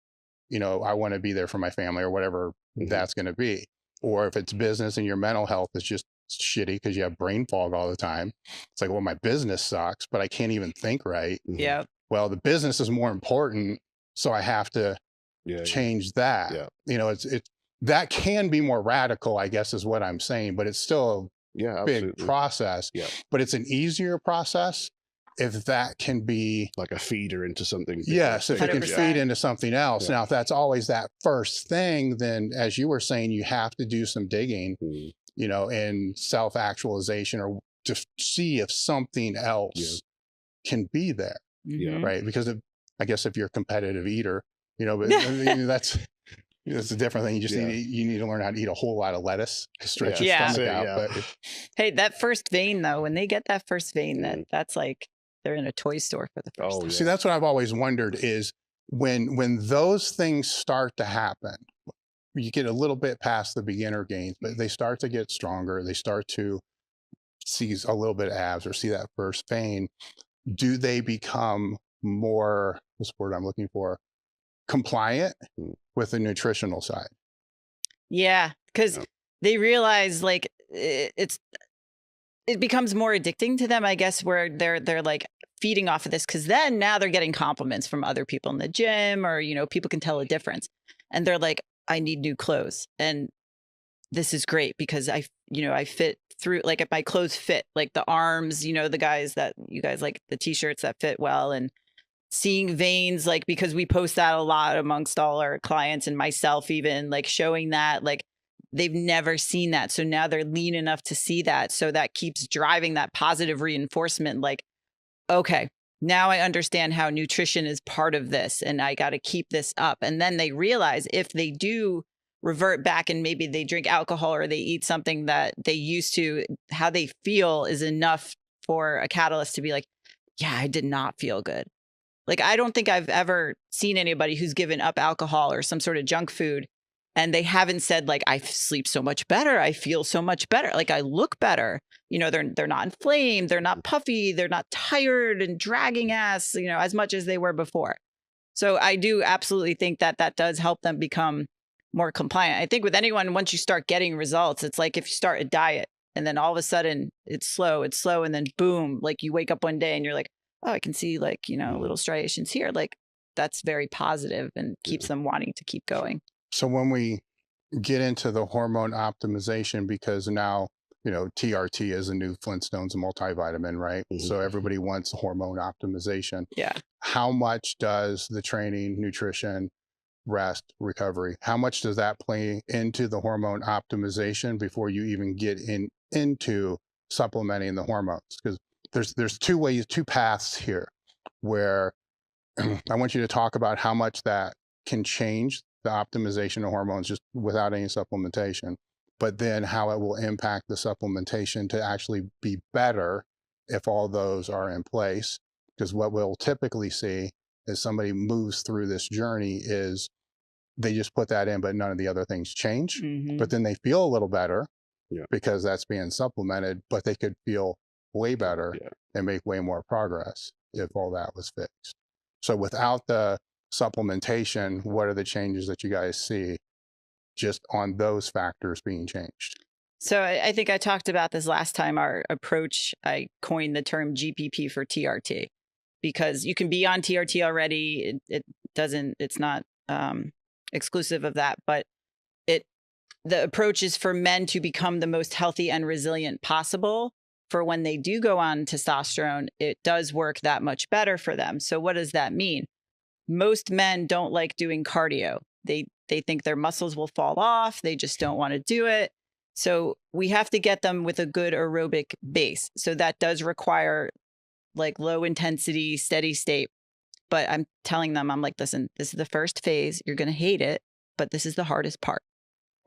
you know, I want to be there for my family or whatever that's going to be. Or if it's business and your mental health is just shitty because you have brain fog all the time. It's like, well, my business sucks, but I can't even think right. Yeah. Well, the business is more important, so I have to change that. Yeah. You know, it's that can be more radical, I guess, is what I'm saying, but it's still a big process. Yeah. But it's an easier process if that can be like a feeder into something. Yes, if it can 100%. feed into something else. Now, if that's always that first thing, then as you were saying, you have to do some digging, you know, in self-actualization or to see if something else can be there. Right. Because I guess if you're a competitive eater, you know, but that's a different thing. You just need to learn how to eat a whole lot of lettuce to stretch your stomach out. But hey, that first vein though, when they get that first vein, that's like they're in a toy store for the first time. See, that's what I've always wondered is when those things start to happen, you get a little bit past the beginner gains, but they start to get stronger. They start to see a little bit of abs or see that first vein. Do they become more, what's the word I'm looking for, compliant with the nutritional side? Yeah, because they realize like it becomes more addicting to them, I guess, where they're like feeding off of this because then now they're getting compliments from other people in the gym or, you know, people can tell a difference and they're like, I need new clothes. And this is great because I fit through, like if my clothes fit, like the arms, you know, the guys that you guys like the t-shirts that fit well and seeing veins, like, because we post that a lot amongst all our clients and myself, even like showing that like they've never seen that. So now they're lean enough to see that. So that keeps driving that positive reinforcement. Like, okay, now I understand how nutrition is part of this and I got to keep this up. And then they realize if they do revert back and maybe they drink alcohol or they eat something that they used to, how they feel is enough for a catalyst to be like, yeah, I did not feel good. Like, I don't think I've ever seen anybody who's given up alcohol or some sort of junk food and they haven't said like, I sleep so much better. I feel so much better. Like I look better. You know, they're not inflamed. They're not puffy. They're not tired and dragging ass, you know, as much as they were before. So I do absolutely think that that does help them become more compliant. I think with anyone, once you start getting results, it's like if you start a diet and then all of a sudden it's slow, and then boom, like you wake up one day and you're like, oh, I can see like, you know, little striations here. Like that's very positive and keeps them wanting to keep going. So when we get into the hormone optimization, because now, you know, TRT is a new Flintstones multivitamin, right? So everybody wants hormone optimization. Yeah. How much does the training, nutrition, rest, recovery, how much does that play into the hormone optimization before you even get into supplementing the hormones? Because there's two paths here where I want you to talk about how much that can change the optimization of hormones just without any supplementation, but then how it will impact the supplementation to actually be better if all those are in place. Because what we'll typically see as somebody moves through this journey is they just put that in, but none of the other things change. But then they feel a little better because that's being supplemented, but they could feel way better and make way more progress if all that was fixed. So without the supplementation, what are the changes that you guys see just on those factors being changed? So I think I talked about this last time, our approach. I coined the term GPP for TRT because you can be on TRT already. It it's not exclusive of that, but the approach is for men to become the most healthy and resilient possible. For when they do go on testosterone, it does work that much better for them. So what does that mean? Most men don't like doing cardio. They think their muscles will fall off. They just don't want to do it. So we have to get them with a good aerobic base. So that does require like low intensity, steady state. But I'm telling them, I'm like, listen, this is the first phase. You're going to hate it, but this is the hardest part.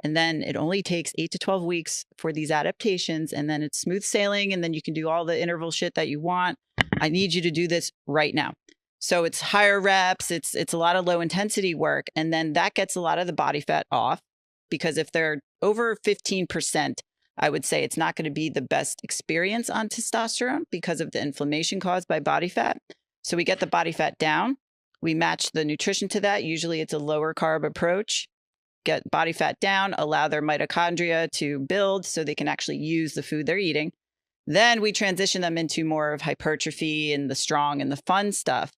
And then it only takes 8 to 12 weeks for these adaptations. And then it's smooth sailing. And then you can do all the interval shit that you want. I need you to do this right now. So it's higher reps. It's a lot of low intensity work. And then that gets a lot of the body fat off, because if they're over 15%, I would say it's not going to be the best experience on testosterone because of the inflammation caused by body fat. So we get the body fat down. We match the nutrition to that. Usually it's a lower carb approach. Get body fat down, allow their mitochondria to build so they can actually use the food they're eating. Then we transition them into more of hypertrophy and the strong and the fun stuff.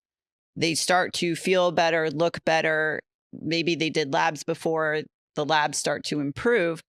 They start to feel better, look better. Maybe they did labs before. The labs start to improve.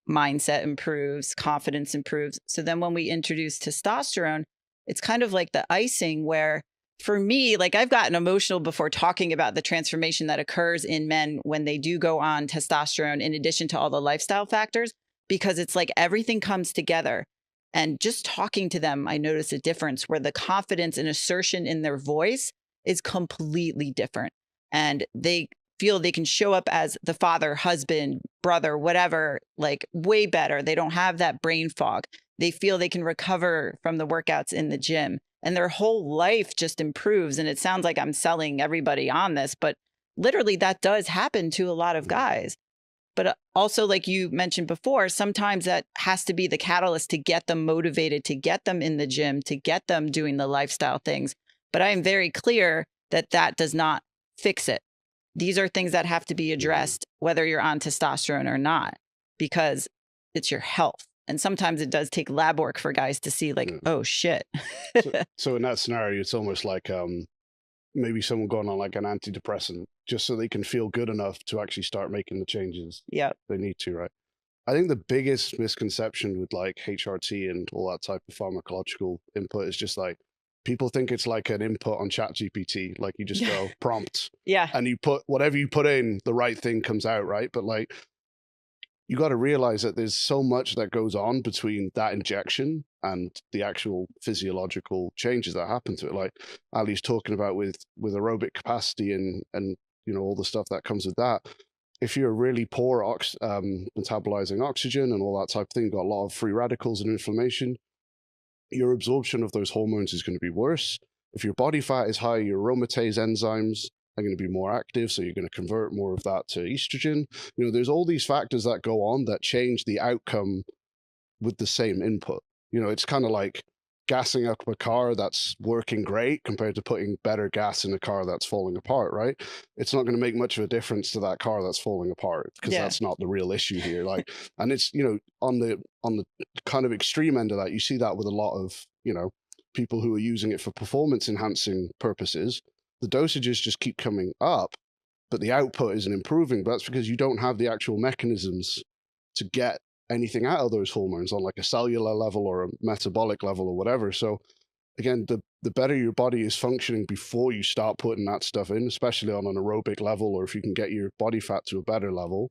Mindset improves, confidence improves. So then when we introduce testosterone, it's kind of like the icing where, for me, like I've gotten emotional before talking about the transformation that occurs in men when they do go on testosterone, in addition to all the lifestyle factors, because it's like everything comes together. And just talking to them, I notice a difference where the confidence and assertion in their voice is completely different. And they feel they can show up as the father, husband, brother, whatever, like way better. They don't have that brain fog. They feel they can recover from the workouts in the gym. And their whole life just improves. And it sounds like I'm selling everybody on this, but literally that does happen to a lot of guys. But also, like you mentioned before, sometimes that has to be the catalyst to get them motivated, to get them in the gym, to get them doing the lifestyle things. But I am very clear that that does not fix it. These are things that have to be addressed, whether you're on testosterone or not, because it's your health. And sometimes it does take lab work for guys to see like, oh, shit. So in that scenario, it's almost like maybe someone going on like an antidepressant just so they can feel good enough to actually start making the changes they need to, right? I think the biggest misconception with like HRT and all that type of pharmacological input is just like, people think it's like an input on ChatGPT. Like you just go prompt. And you put whatever you put in, the right thing comes out, right? But like, you got to realize that there's so much that goes on between that injection and the actual physiological changes that happen to it. Like Ali's talking about with aerobic capacity and you know, all the stuff that comes with that. If you're really poor metabolizing oxygen and all that type of thing, you've got a lot of free radicals and inflammation, your absorption of those hormones is going to be worse. If your body fat is high, your aromatase enzymes are going to be more active, so you're going to convert more of that to estrogen. You know, there's all these factors that go on that change the outcome with the same input. You know, it's kind of like gassing up a car that's working great compared to putting better gas in a car that's falling apart, right? It's not going to make much of a difference to that car that's falling apart, because that's not the real issue here. Like, and it's, you know, on the kind of extreme end of that, you see that with a lot of, you know, people who are using it for performance enhancing purposes. The dosages just keep coming up, but the output isn't improving. But that's because you don't have the actual mechanisms to get anything out of those hormones on like a cellular level or a metabolic level or whatever. So again, the better your body is functioning before you start putting that stuff in, especially on an aerobic level, or if you can get your body fat to a better level,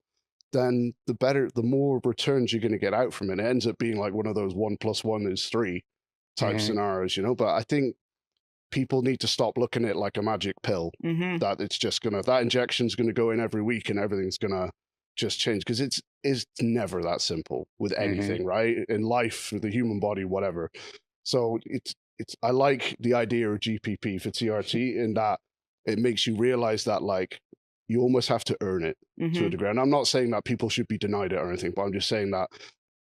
then the more returns you're going to get out from it. It ends up being like one of those 1 + 1 is 3 type scenarios, you know. But I think people need to stop looking at it like a magic pill, that it's just that injection's gonna go in every week and everything's gonna just change, because it's never that simple with anything, right? In life, with the human body, whatever. So it's I like the idea of GPP for TRT in that it makes you realize that like you almost have to earn it to a degree. And I'm not saying that people should be denied it or anything, but I'm just saying that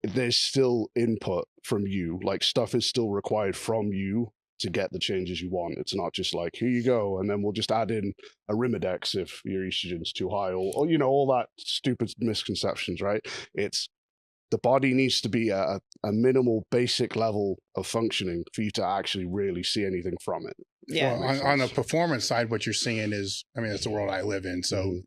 there's still input from you, like stuff is still required from you to get the changes you want. It's not just like, here you go, and then we'll just add in Arimidex if your estrogen's too high, or you know, all that stupid misconceptions, right? It's the body needs to be a minimal basic level of functioning for you to actually really see anything from it. Yeah. Well, on the performance side, what you're seeing is, I mean, it's the world I live in. So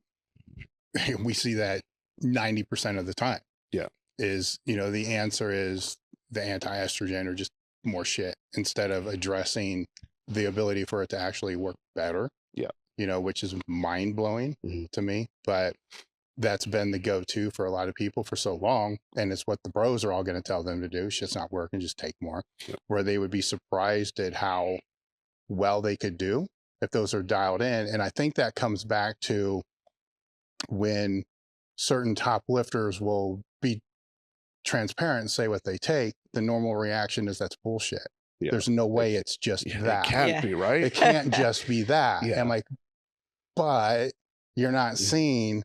we see that 90% of the time. Yeah. Is, you know, the answer is the anti-estrogen or just more shit instead of addressing the ability for it to actually work better. Yeah. You know, which is mind blowing to me. But that's been the go-to for a lot of people for so long. And it's what the bros are all going to tell them to do. Shit's not working, just take more. Yep. Where they would be surprised at how well they could do if those are dialed in. And I think that comes back to when certain top lifters will be transparent and say what they take. The normal reaction is that's bullshit. Yeah. There's no way it's just that. It can't be, right? It can't just be that. Yeah. And like, but you're not seeing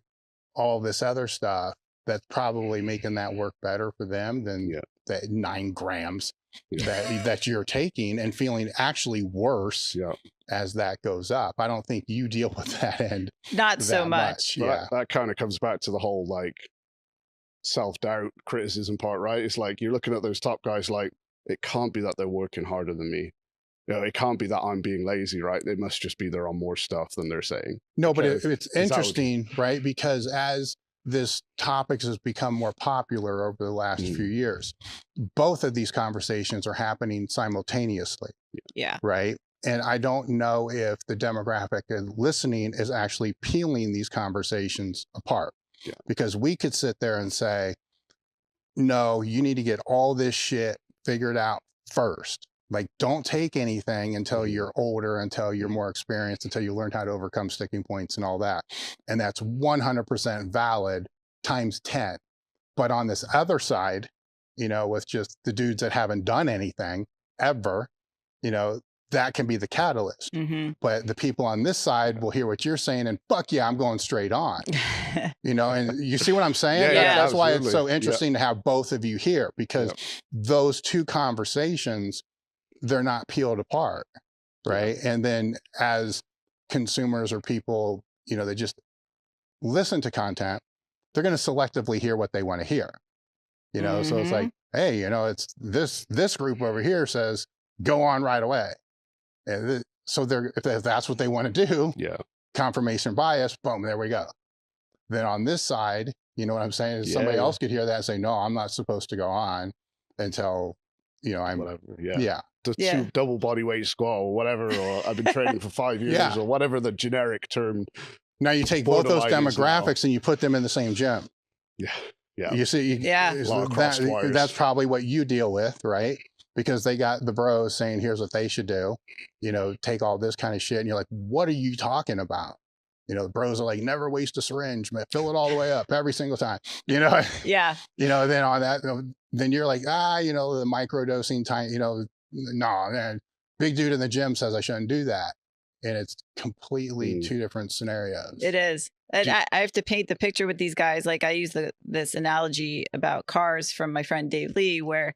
all this other stuff that's probably making that work better for them than that 9 grams that you're taking and feeling actually worse as that goes up. I don't think you deal with that end. Not so much. Yeah. That kind of comes back to the whole like self-doubt criticism part, right? It's like you're looking at those top guys like, it can't be that they're working harder than me. You know, it can't be that I'm being lazy, right? They must just be there on more stuff than they're saying. No, but it's interesting, right? Because as this topic has become more popular over the last few years, both of these conversations are happening simultaneously. Yeah. Right. And I don't know if the demographic listening is actually peeling these conversations apart. Yeah. Because we could sit there and say, no, you need to get all this shit figured out first. Like, don't take anything until you're older, until you're more experienced, until you learn how to overcome sticking points and all that. And that's 100% valid times 10. But on this other side, you know, with just the dudes that haven't done anything ever, you know, that can be the catalyst. But the people on this side will hear what you're saying and fuck yeah, I'm going straight on. You know, and you see what I'm saying? Yeah, That's why it's so absolutely. interesting to have both of you here, because those two conversations, they're not peeled apart, right? And then as consumers or people, you know, they just listen to content, they're going to selectively hear what they want to hear, you know? So it's like, hey, you know, it's this group over here says, go on right away. And so if that's what they want to do, confirmation bias, boom, there we go. Then on this side, you know what I'm saying? Is somebody else could hear that and say, no, I'm not supposed to go on until, you know, I'm whatever. The double body weight squat or whatever, or I've been training for 5 years or whatever the generic term. Now you take both those demographics and you put them in the same gym. Yeah. You see, that's probably what you deal with, right? Because they got the bros saying, here's what they should do, you know, take all this kind of shit. And you're like, what are you talking about? You know, the bros are like, never waste a syringe, man, fill it all the way up every single time, you know? Yeah. You know, then on that, then you're like, you know, the micro dosing time, you know, no, man, big dude in the gym says I shouldn't do that. And it's completely two different scenarios. It is. And I have to paint the picture with these guys. Like I use this analogy about cars from my friend Dave Lee, where,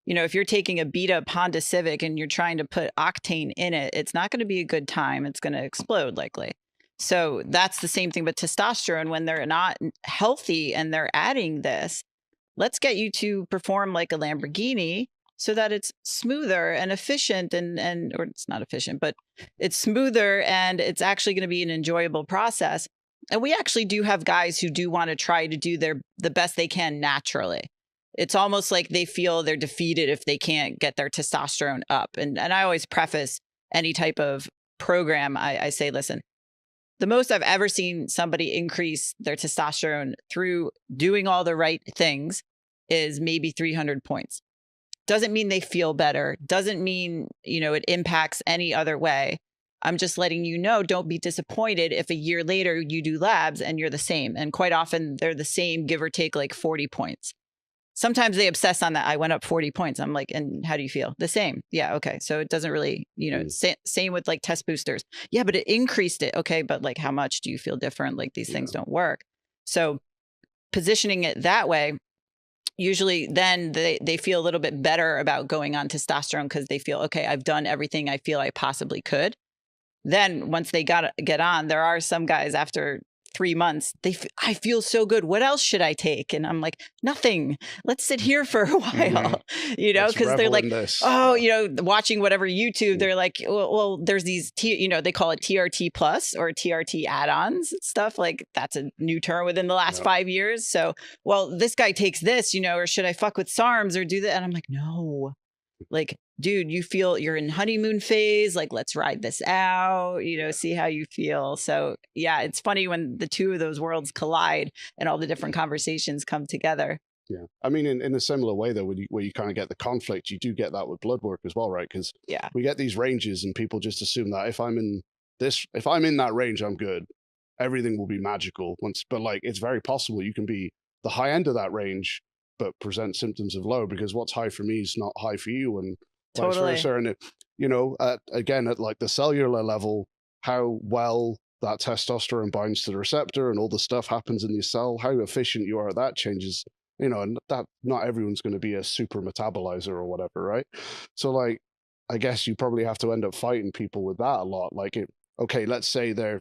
you know, if you're taking a beat up Honda Civic and you're trying to put octane in it, it's not going to be a good time. It's going to explode likely. So that's the same thing with testosterone. When they're not healthy and they're adding this, let's get you to perform like a Lamborghini so that it's smoother and efficient and or it's not efficient, but it's smoother and it's actually going to be an enjoyable process. And we actually do have guys who do want to try to do the best they can naturally. It's almost like they feel they're defeated if they can't get their testosterone up. And I always preface any type of program, I say, listen, the most I've ever seen somebody increase their testosterone through doing all the right things is maybe 300 points. Doesn't mean they feel better. Doesn't mean, you know, it impacts any other way. I'm just letting you know, don't be disappointed if a year later you do labs and you're the same. And quite often they're the same, give or take like 40 points. Sometimes they obsess on that. I went up 40 points. I'm like, and how do you feel? The same. Yeah. Okay. So it doesn't really, you know, same with like test boosters. Yeah, but it increased it. Okay. But like, how much do you feel different? Like these things don't work. So positioning it that way, usually then they feel a little bit better about going on testosterone because they feel, okay, I've done everything I feel I possibly could. Then once they get on, there are some guys after 3 months, I feel so good. What else should I take? And I'm like, nothing. Let's sit here for a while, you know, because they're like, oh, you know, watching whatever YouTube, they're like, well there's these, you know, they call it TRT plus or TRT add-ons stuff. Like that's a new term within the last 5 years. So, well, this guy takes this, you know, or should I fuck with SARMs or do that? And I'm like, no, like, dude, you feel you're in honeymoon phase. Like, let's ride this out, you know, see how you feel. So yeah, it's funny when the two of those worlds collide and all the different conversations come together. Yeah. I mean, in a similar way, though, where you kind of get the conflict, you do get that with blood work as well, right? Because we get these ranges and people just assume that if I'm in that range, I'm good. Everything will be magical. But like, it's very possible you can be the high end of that range, but present symptoms of low, because what's high for me is not high for you, and vice versa. And you know, again, at like the cellular level, how well that testosterone binds to the receptor and all the stuff happens in your cell, how efficient you are at that changes. You know, and that not everyone's going to be a super metabolizer or whatever, right? So like, I guess you probably have to end up fighting people with that a lot. Like, okay, let's say their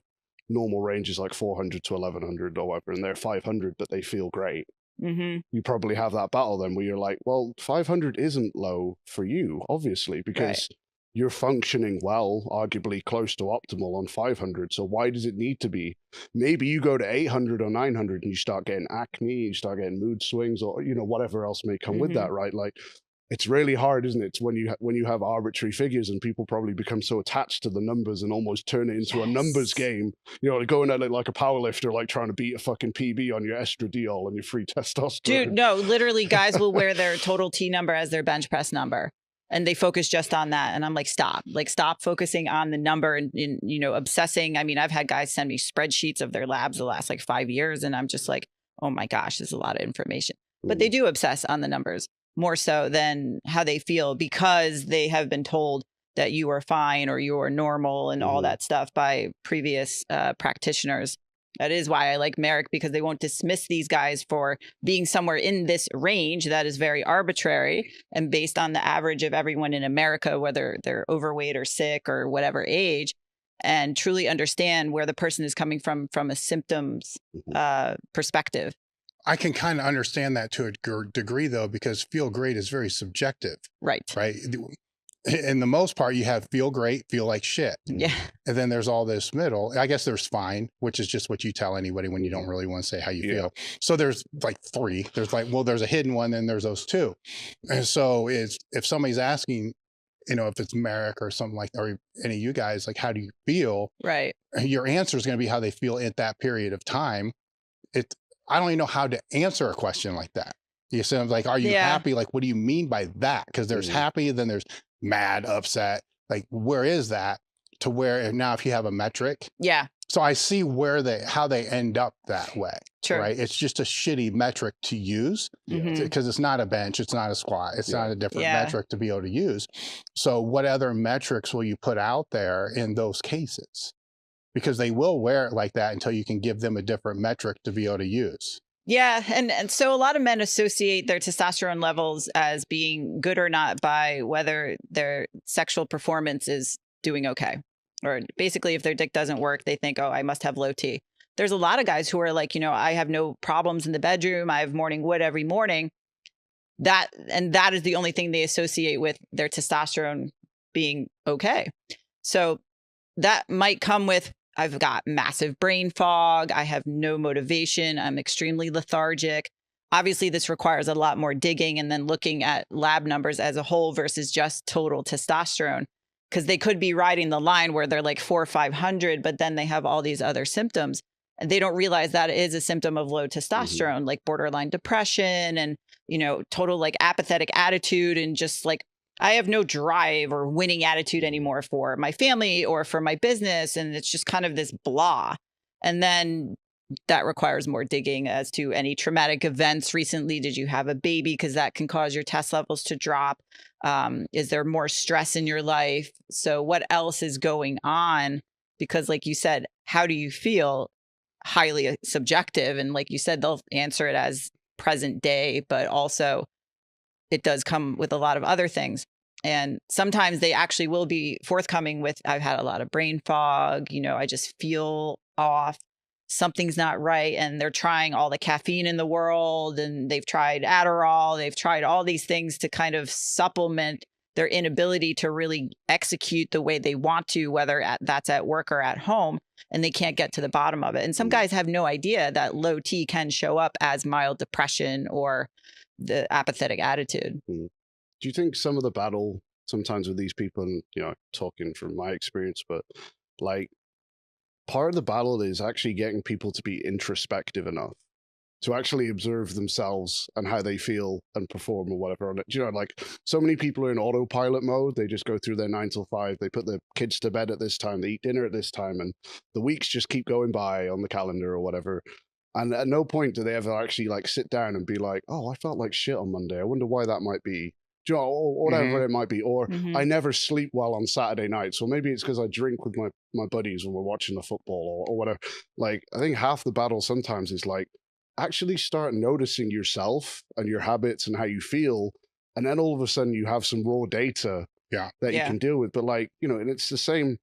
normal range is like 400 to 1100 or whatever, and they're 500, but they feel great. You probably have that battle then where you're like, well, 500 isn't low for you, obviously, because you're functioning well, arguably close to optimal on 500. So why does it need to be? Maybe you go to 800 or 900 and you start getting acne, you start getting mood swings, or, you know, whatever else may come with that, right? Like, it's really hard, isn't it? When you have arbitrary figures and people probably become so attached to the numbers and almost turn it into a numbers game. You know, going at it like a power lifter, like trying to beat a fucking PB on your estradiol and your free testosterone. Dude, no, literally guys will wear their total T number as their bench press number. And they focus just on that. And I'm like, stop focusing on the number and you know, obsessing. I mean, I've had guys send me spreadsheets of their labs the last like 5 years. And I'm just like, oh my gosh, there's a lot of information. But they do obsess on the numbers more so than how they feel, because they have been told that you are fine or you are normal and all that stuff by previous practitioners. That is why I like Merrick, because they won't dismiss these guys for being somewhere in this range that is very arbitrary and based on the average of everyone in America, whether they're overweight or sick or whatever age, and truly understand where the person is coming from a symptoms perspective. I can kind of understand that to a degree, though, because feel great is very subjective. Right. In the most part, you have feel great, feel like shit. Yeah. And then there's all this middle. I guess there's fine, which is just what you tell anybody when you don't really want to say how you feel. So there's like 3. There's like, well, there's a hidden one, then there's those 2. And so if somebody's asking, you know, if it's Merrick or something like, or any of you guys, like, how do you feel? Right. Your answer is going to be how they feel at that period of time. I don't even know how to answer a question like that. You say, like, are you happy? Like, what do you mean by that? Because there's happy, then there's mad, upset. Like, where is that to where now if you have a metric? Yeah. So I see how they end up that way. Sure. Right. It's just a shitty metric to use because it's not a bench. It's not a squat. It's not a different metric to be able to use. So what other metrics will you put out there in those cases? Because they will wear it like that until you can give them a different metric to be able to use. Yeah. And so a lot of men associate their testosterone levels as being good or not by whether their sexual performance is doing okay. Or basically, if their dick doesn't work, they think, oh, I must have low T. There's a lot of guys who are like, you know, I have no problems in the bedroom. I have morning wood every morning. That is the only thing they associate with their testosterone being okay. So that might come with, I've got massive brain fog. I have no motivation. I'm extremely lethargic. Obviously, this requires a lot more digging and then looking at lab numbers as a whole versus just total testosterone, because they could be riding the line where they're like 400 or 500, but then they have all these other symptoms. And they don't realize that is a symptom of low testosterone, like borderline depression and, you know, total like apathetic attitude and just like, I have no drive or winning attitude anymore for my family or for my business. And it's just kind of this blah. And then that requires more digging as to any traumatic events recently. Did you have a baby? Because that can cause your test levels to drop. Is there more stress in your life? So what else is going on? Because like you said, how do you feel? Highly subjective. And like you said, they'll answer it as present day, but also it does come with a lot of other things. And sometimes they actually will be forthcoming with, I've had a lot of brain fog, you know, I just feel off. something's not right, and they're trying all the caffeine in the world, and they've tried Adderall, they've tried all these things to kind of supplement their inability to really execute the way they want to, whether that's at work or at home, and they can't get to the bottom of it. And some guys have no idea that low T can show up as mild depression or the apathetic attitude. Do you think some of the battle sometimes with these people, and talking from my experience, but like part of the battle is actually getting people to be introspective enough to actually observe themselves and how they feel and perform or whatever on it. Like so many people are in autopilot mode. They just go through their 9 till 5. They put their kids to bed at this time. They eat dinner at this time. And the weeks just keep going by on the calendar or whatever. And at no point do they ever actually like sit down and be like, oh, I felt like shit on Monday. I wonder why that might be. Or whatever it might be. Or I never sleep well on Saturday night. So maybe it's because I drink with my buddies when we're watching the football or whatever. Like, I think half the battle sometimes is like, actually start noticing yourself and your habits and how you feel. And then all of a sudden you have some raw data that you can deal with. But like, and it's the same,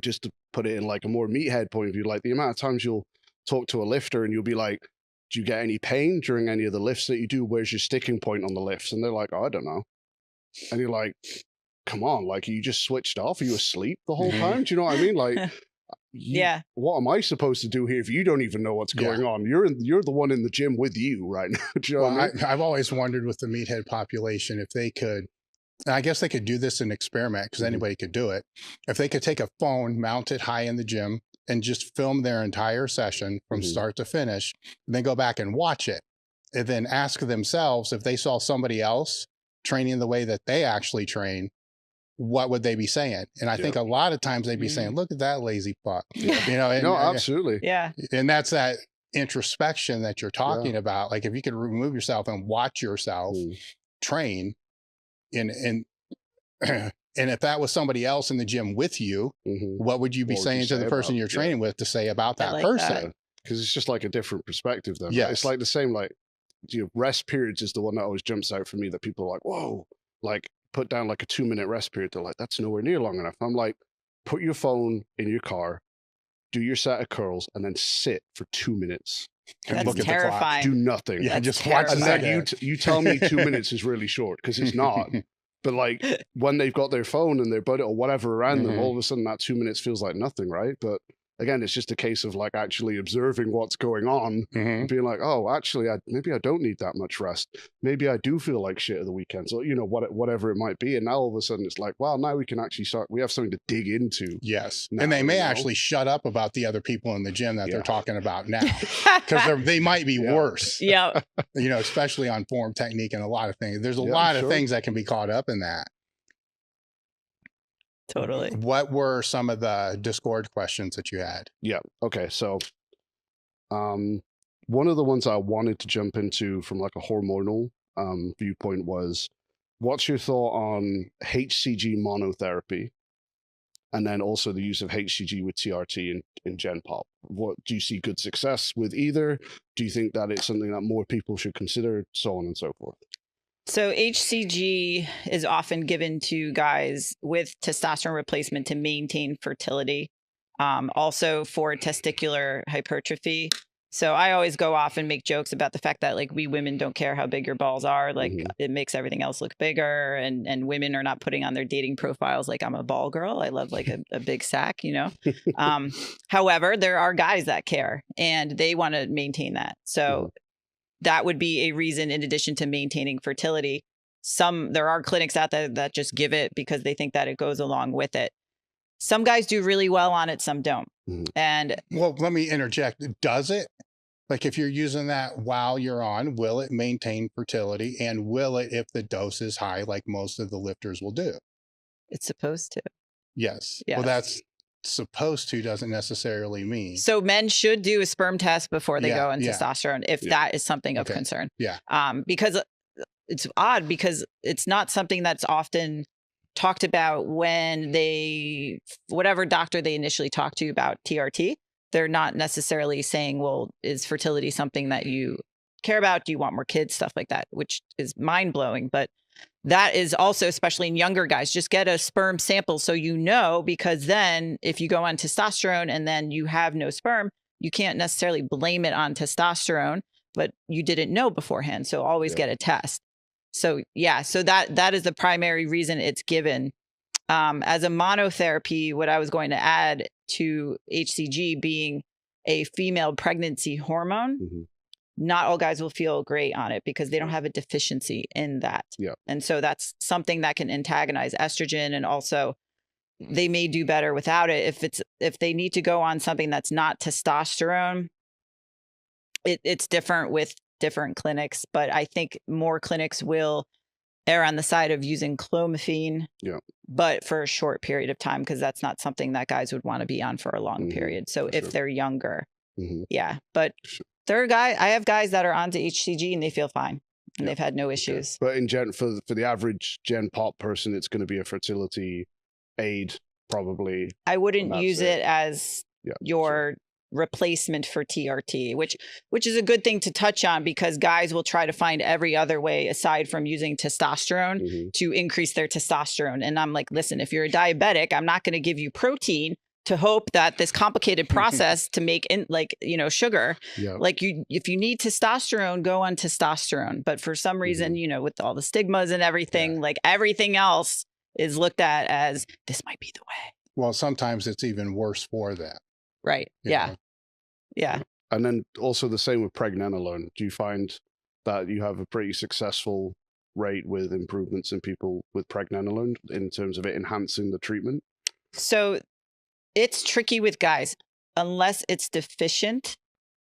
just to put it in like a more meathead point of view, like the amount of times you'll talk to a lifter and you'll be like, do you get any pain during any of the lifts that you do? Where's your sticking point on the lifts? And they're like, oh, I don't know. And you're like, come on, like, you just switched off? Are you asleep the whole time? Do you know what I mean? Like, what am I supposed to do here if you don't even know what's going on? You're the one in the gym with you right now. Do you know what I mean? I've always wondered with the meathead population if they could, and I guess they could do this in an experiment because anybody could do it. If they could take a phone, mount it high in the gym, and just film their entire session from start to finish, and then go back and watch it, and then ask themselves if they saw somebody else training the way that they actually train, what would they be saying? And I think a lot of times they'd be saying, look at that lazy fuck. And, no, absolutely. Yeah. And that's that introspection that you're talking about. Like if you could remove yourself and watch yourself train and if that was somebody else in the gym with you, what would you be saying to the person you're training with to say about that person? Because it's just like a different perspective then. Yeah. It's like the same, like, rest periods is the one that always jumps out for me that people are like, whoa, like put down like a 2-minute rest period. They're like, that's nowhere near long enough. I'm like, put your phone in your car, do your set of curls, and then sit for 2 minutes. That's look terrifying. at the clock. Do nothing. Yeah, just watch. And then you tell me 2 minutes is really short because it's not. But like when they've got their phone and their buddy or whatever around them, all of a sudden that 2 minutes feels like nothing, right? But again, it's just a case of like actually observing what's going on and being like, oh, actually, maybe I don't need that much rest. Maybe I do feel like shit at the weekends or, whatever it might be. And now all of a sudden it's like, well, now we can actually we have something to dig into. Yes. Now, and they may actually shut up about the other people in the gym that they're talking about now because they might be worse. Yeah. Especially on form, technique, and a lot of things. There's a lot of things that can be caught up in that. Totally. What were some of the Discord questions that you had? Yeah. Okay. So, one of the ones I wanted to jump into from like a hormonal viewpoint was, what's your thought on HCG monotherapy, and then also the use of HCG with TRT in Gen Pop? What do you see good success with either? Do you think that it's something that more people should consider, so on and so forth? So HCG is often given to guys with testosterone replacement to maintain fertility, also for testicular hypertrophy. So I always go off and make jokes about the fact that like we women don't care how big your balls are. Like it makes everything else look bigger, and women are not putting on their dating profiles like I'm a ball girl. I love like a big sack, However, there are guys that care and they want to maintain that. So that would be a reason in addition to maintaining fertility. There are clinics out there that just give it because they think that it goes along with it. Some guys do really well on it, some don't. And well, let me interject. Does it? Like if you're using that while you're on, will it maintain fertility? And will it if the dose is high, like most of the lifters will do? It's supposed to. Yes. Well, that's supposed to doesn't necessarily mean. So men should do a sperm test before they go on testosterone if that is something of concern. Yeah. Because it's odd because it's not something that's often talked about when whatever doctor they initially talk to about TRT, they're not necessarily saying, well, is fertility something that you care about? Do you want more kids? Stuff like that, which is mind blowing. But that is also, especially in younger guys, just get a sperm sample so because then if you go on testosterone and then you have no sperm, you can't necessarily blame it on testosterone, but you didn't know beforehand. So always get a test. So yeah, so that is the primary reason it's given. As a monotherapy, what I was going to add to HCG being a female pregnancy hormone, not all guys will feel great on it because they don't have a deficiency in that. Yeah. And so that's something that can antagonize estrogen, and also they may do better without it. If they need to go on something that's not testosterone, it's different with different clinics, but I think more clinics will err on the side of using clomiphene, but for a short period of time, because that's not something that guys would want to be on for a long period. So if they're younger, but I have guys that are onto HCG and they feel fine and they've had no issues. But in gen, for the average Gen Pop person, it's going to be a fertility aid, probably. I wouldn't use it as your replacement for TRT, which is a good thing to touch on, because guys will try to find every other way aside from using testosterone to increase their testosterone. And I'm like, listen, if you're a diabetic, I'm not going to give you protein to hope that this complicated process to make sugar, like if you need testosterone, go on testosterone. But for some reason, with all the stigmas and everything, like everything else is looked at as this might be the way. Well, sometimes it's even worse for that. Right. Yeah. And then also the same with pregnenolone. Do you find that you have a pretty successful rate with improvements in people with pregnenolone in terms of it enhancing the treatment? So it's tricky with guys. Unless it's deficient,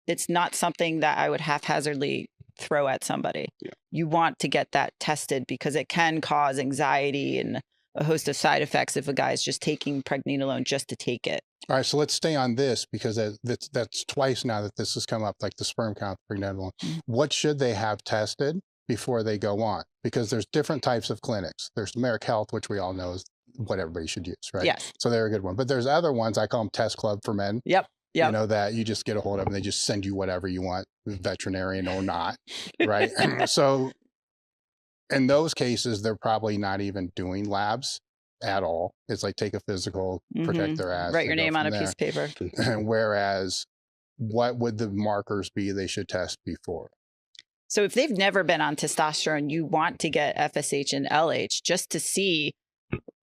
it's not something that I would haphazardly throw at somebody. You want to get that tested because it can cause anxiety and a host of side effects if a guy's just taking pregnenolone just to take it. All right, so let's stay on this, because that's twice now that this has come up, like the sperm count, pregnenolone. What should they have tested before they go on? Because there's different types of clinics. There's Merrick Health, which we all know is what everybody should use, right? Yes. So they're a good one. But there's other ones, I call them Test Club for Men. Yep. You know, that you just get a hold of and they just send you whatever you want, veterinarian or not, right? So in those cases, they're probably not even doing labs at all. It's like take a physical, protect their ass. Write your name on a piece of paper. Whereas, what would the markers be they should test before? So if they've never been on testosterone, you want to get FSH and LH just to see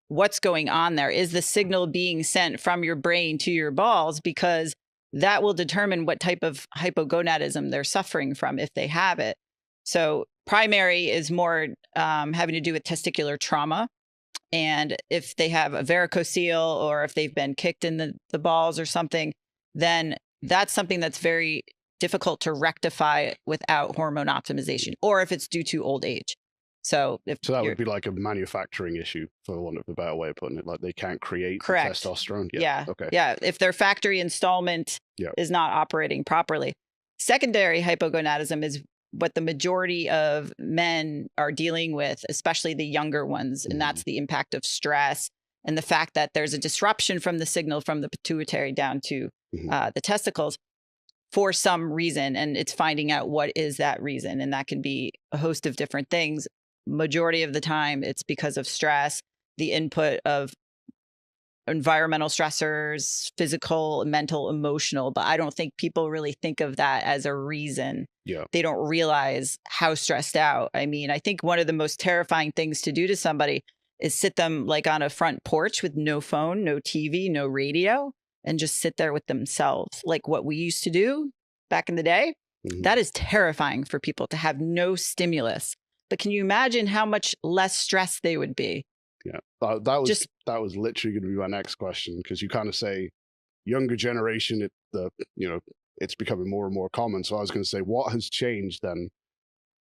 what's going on there. Is the signal being sent from your brain to your balls? Because that will determine what type of hypogonadism they're suffering from if they have it. So primary is more having to do with testicular trauma. And if they have a varicocele or if they've been kicked in the balls or something, then that's something that's very difficult to rectify without hormone optimization, or if it's due to old age. So that would be like a manufacturing issue, for want of a better way of putting it. Like they can't create the testosterone. Yeah. Okay. Yeah. If their factory installment is not operating properly. Secondary hypogonadism is what the majority of men are dealing with, especially the younger ones. And that's the impact of stress and the fact that there's a disruption from the signal from the pituitary down to the testicles for some reason. And it's finding out what is that reason. And that can be a host of different things. Majority of the time, it's because of stress, the input of environmental stressors, physical, mental, emotional. But I don't think people really think of that as a reason. Yeah. They don't realize how stressed out. I mean, I think one of the most terrifying things to do to somebody is sit them like on a front porch with no phone, no TV, no radio, and just sit there with themselves. Like what we used to do back in the day. That is terrifying for people to have no stimulus. But can you imagine how much less stressed they would be? Yeah, that was literally going to be my next question, because you kind of say younger generation, it's becoming more and more common. So I was going to say, what has changed then,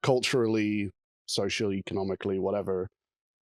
culturally, socially, economically, whatever,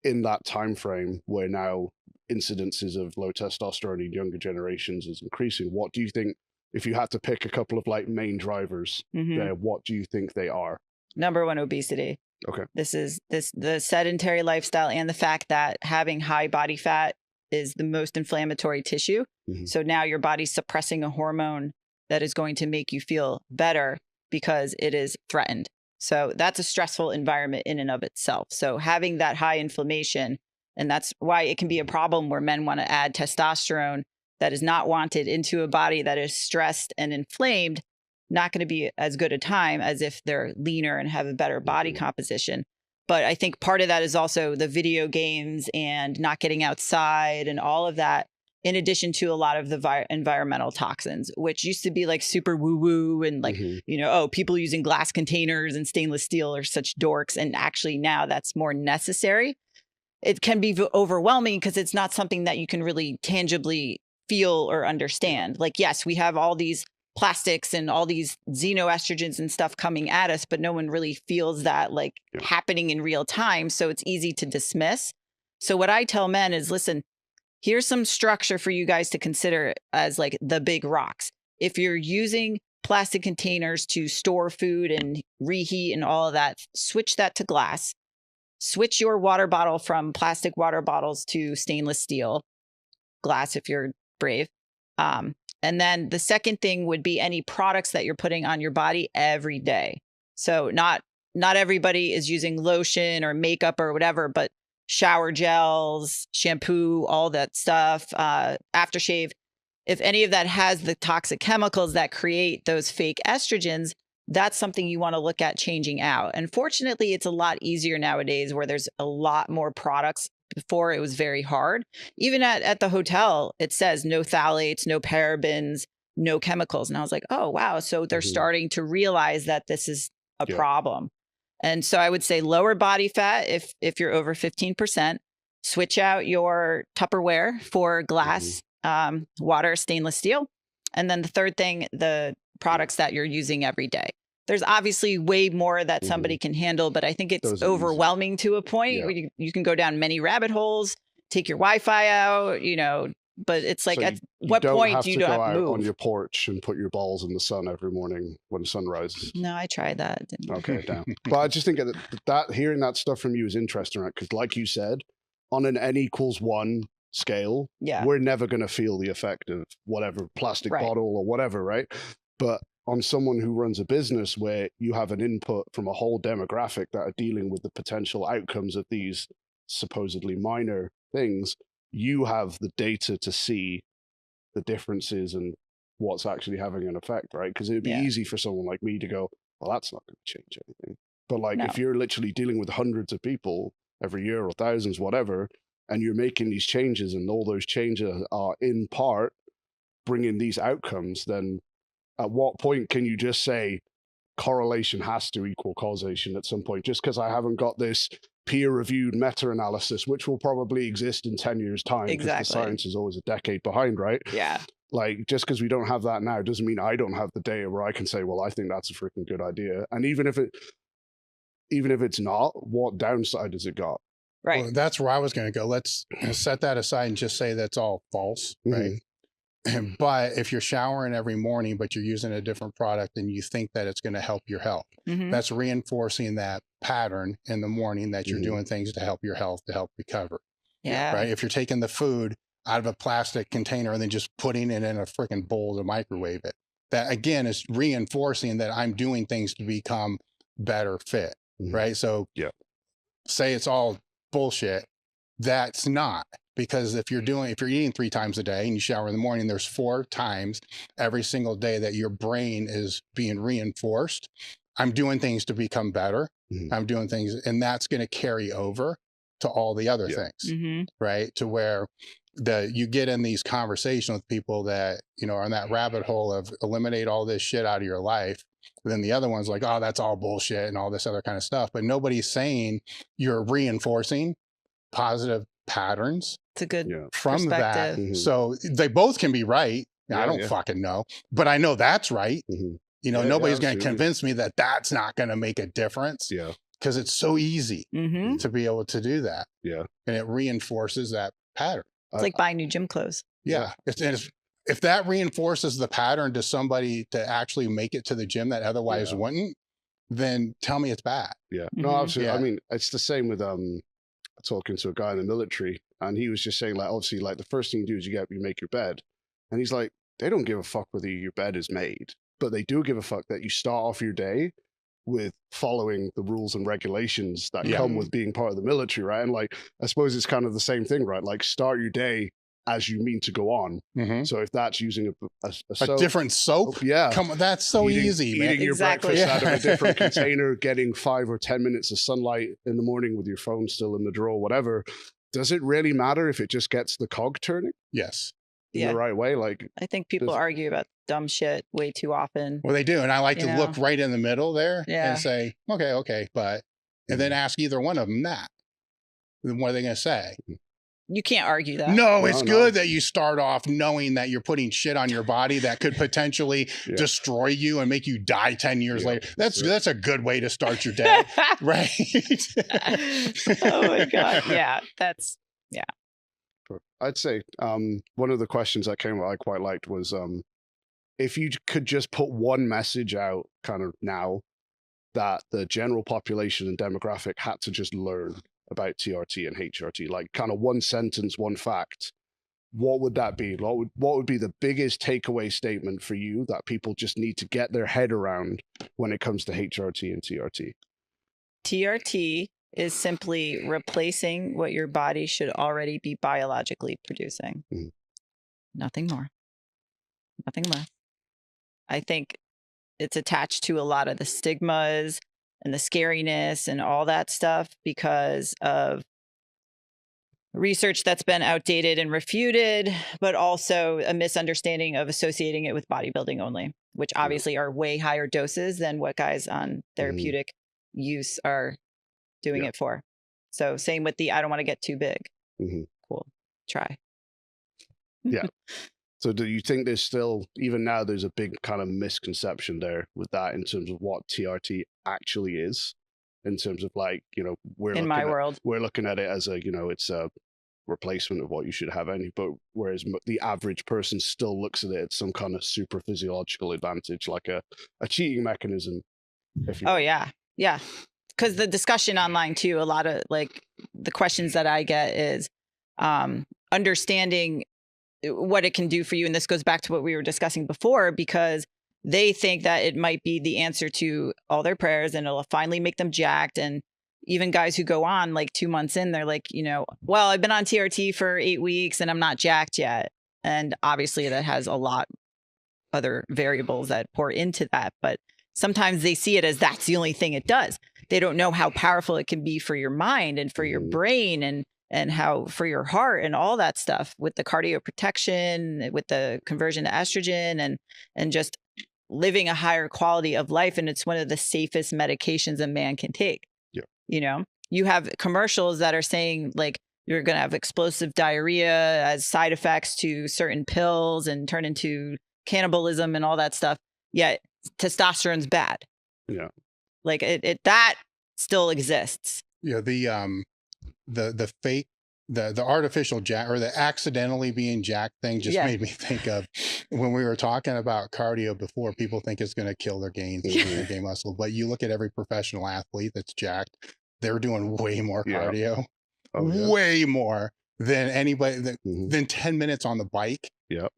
in that time frame where now incidences of low testosterone in younger generations is increasing? What do you think, if you had to pick a couple of like main drivers there, what do you think they are? Number one, obesity. Okay. The sedentary lifestyle and the fact that having high body fat is the most inflammatory tissue. So now your body's suppressing a hormone that is going to make you feel better because it is threatened. So that's a stressful environment in and of itself. So having that high inflammation, and that's why it can be a problem where men want to add testosterone that is not wanted into a body that is stressed and inflamed, not going to be as good a time as if they're leaner and have a better body composition. But I think part of that is also the video games and not getting outside and all of that, in addition to a lot of the environmental toxins, which used to be like super woo-woo and like, you know, oh, people using glass containers and stainless steel are such dorks. And actually now that's more necessary. It can be overwhelming because it's not something that you can really tangibly feel or understand. Like, yes, we have all these plastics and all these xenoestrogens and stuff coming at us, but no one really feels that like happening in real time. So it's easy to dismiss. So what I tell men is, listen, here's some structure for you guys to consider as like the big rocks. If you're using plastic containers to store food and reheat and all of that, switch that to glass. Switch your water bottle from plastic water bottles to stainless steel glass if you're brave. And then the second thing would be any products that you're putting on your body every day. So not everybody is using lotion or makeup or whatever, but shower gels, shampoo, all that stuff, aftershave. If any of that has the toxic chemicals that create those fake estrogens, that's something you want to look at changing out. And fortunately, it's a lot easier nowadays where there's a lot more products. Before it was very hard. Even at the hotel, it says no phthalates, no parabens, no chemicals. And I was like, oh, wow. So they're starting to realize that this is a problem. And so I would say lower body fat if you're over 15%, switch out your Tupperware for glass, water, stainless steel. And then the third thing, the products that you're using every day. There's obviously way more that somebody can handle, but I think it's overwhelming to a point where you can go down many rabbit holes, take your Wi-Fi out, you know, but it's like, at what point do you not have to move on your porch and put your balls in the sun every morning when the sun rises? No, I tried that. It didn't work. Okay, damn. But I just think that hearing that stuff from you is interesting, right? Because like you said, on an N=1 scale, we're never going to feel the effect of whatever plastic bottle or whatever, right? But on someone who runs a business where you have an input from a whole demographic that are dealing with the potential outcomes of these supposedly minor things, you have the data to see the differences and what's actually having an effect, right? Because it'd be easy for someone like me to go, well, that's not going to change anything. But like, if you're literally dealing with hundreds of people every year or thousands, whatever, and you're making these changes and all those changes are in part bringing these outcomes, then at what point can you just say correlation has to equal causation at some point? Just because I haven't got this peer-reviewed meta-analysis, which will probably exist in 10 years' time, because the science is always a decade behind, right? Yeah. Like, just because we don't have that now doesn't mean I don't have the data where I can say, well, I think that's a freaking good idea. And even if it's not, what downside has it got? Right. Well, that's where I was going to go. Let's set that aside and just say that's all false, right? But if you're showering every morning, but you're using a different product and you think that it's going to help your health, that's reinforcing that pattern in the morning that you're doing things to help your health, to help recover. Yeah. Right. If you're taking the food out of a plastic container and then just putting it in a freaking bowl to microwave it, that again is reinforcing that I'm doing things to become better fit. Right. So say it's all bullshit. That's not. Because if you're eating 3 times a day and you shower in the morning, there's 4 times every single day that your brain is being reinforced. I'm doing things to become better. I'm doing things, and that's going to carry over to all the other things, right? To where you get in these conversations with people that, you know, are in that rabbit hole of eliminate all this shit out of your life. And then the other one's like, oh, that's all bullshit and all this other kind of stuff. But nobody's saying you're reinforcing positive patterns. It's a good from that. So they both can be right. I don't fucking know, but I know that's right. You know, nobody's going to convince me that that's not going to make a difference. Because it's so easy to be able to do that. And it reinforces that pattern. It's like buying new gym clothes. If that reinforces the pattern to somebody to actually make it to the gym that otherwise wouldn't, then tell me it's bad. No, absolutely. I mean, it's the same with talking to a guy in the military, and he was just saying, like, obviously, like, the first thing you do is you make your bed. And he's like, they don't give a fuck whether your bed is made, but they do give a fuck that you start off your day with following the rules and regulations that come with being part of the military, right? And like, I suppose it's kind of the same thing, right? Like, start your day as you mean to go on. Mhm. So if that's using a A soap, different soap. yeah, Come on, that's so easy, eating man. your Exactly. breakfast out of a different Yeah. container, getting 5 or 10 minutes of sunlight in the morning with your phone still in the drawer, whatever. Does it really matter if it just gets the cog turning Yes. in Yeah. the right way? Like, I think people Does- argue about dumb shit way too often. Well, they do, and I like You to know? look right in the middle there Yeah. and say, okay, but, and then ask either one of them that. Then what are they going to say? You can't argue that. No, it's No. good that you start off knowing that you're putting shit on your body that could potentially Yeah. destroy you and make you die 10 years Yeah, later. that's it. That's a good way to start your day, right? Oh my God. Yeah. That's, I'd say one of the questions that came up I quite liked was if you could just put one message out kind of now that the general population and demographic had to just learn about TRT and HRT, like kind of one sentence, one fact, what would that be? What would be the biggest takeaway statement for you that people just need to get their head around when it comes to HRT and TRT? TRT is simply replacing what your body should already be biologically producing. Mhm. Nothing more. Nothing less. I think it's attached to a lot of the stigmas and the scariness and all that stuff because of research that's been outdated and refuted, but also a misunderstanding of associating it with bodybuilding only, which obviously are way higher doses than what guys on therapeutic use are doing Yeah. it for. So same with the, I don't want to get too big. Mhm. Cool. Try. Yeah. So do you think there's still, even now, there's a big kind of misconception there with that in terms of what TRT actually is, in terms of like, In my world. we're looking at it as a, it's a replacement of what you should have but whereas the average person still looks at it as some kind of super physiological advantage, like a cheating mechanism. If you Oh yeah. Yeah. Because the discussion online too, a lot of like the questions that I get is understanding what it can do for you. And this goes back to what we were discussing before, because they think that it might be the answer to all their prayers and it'll finally make them jacked. And even guys who go on like 2 months in, they're like, well, I've been on TRT for 8 weeks and I'm not jacked yet. And obviously that has a lot other variables that pour into that. But sometimes they see it as that's the only thing it does. They don't know how powerful it can be for your mind and for your brain and how for your heart and all that stuff with the cardio protection, with the conversion to estrogen and just living a higher quality of life. And it's one of the safest medications a man can take. Yeah. You have commercials that are saying like you're going to have explosive diarrhea as side effects to certain pills and turn into cannibalism and all that stuff. Yet testosterone's bad. Yeah. Like it that still exists. Yeah, the fake, the artificial jack or the accidentally being jacked thing just made me think of when we were talking about cardio before. People think it's going to kill their gains and gain muscle, but you look at every professional athlete that's jacked, they're doing way more cardio, way more than anybody than 10 minutes on the bike. Yep.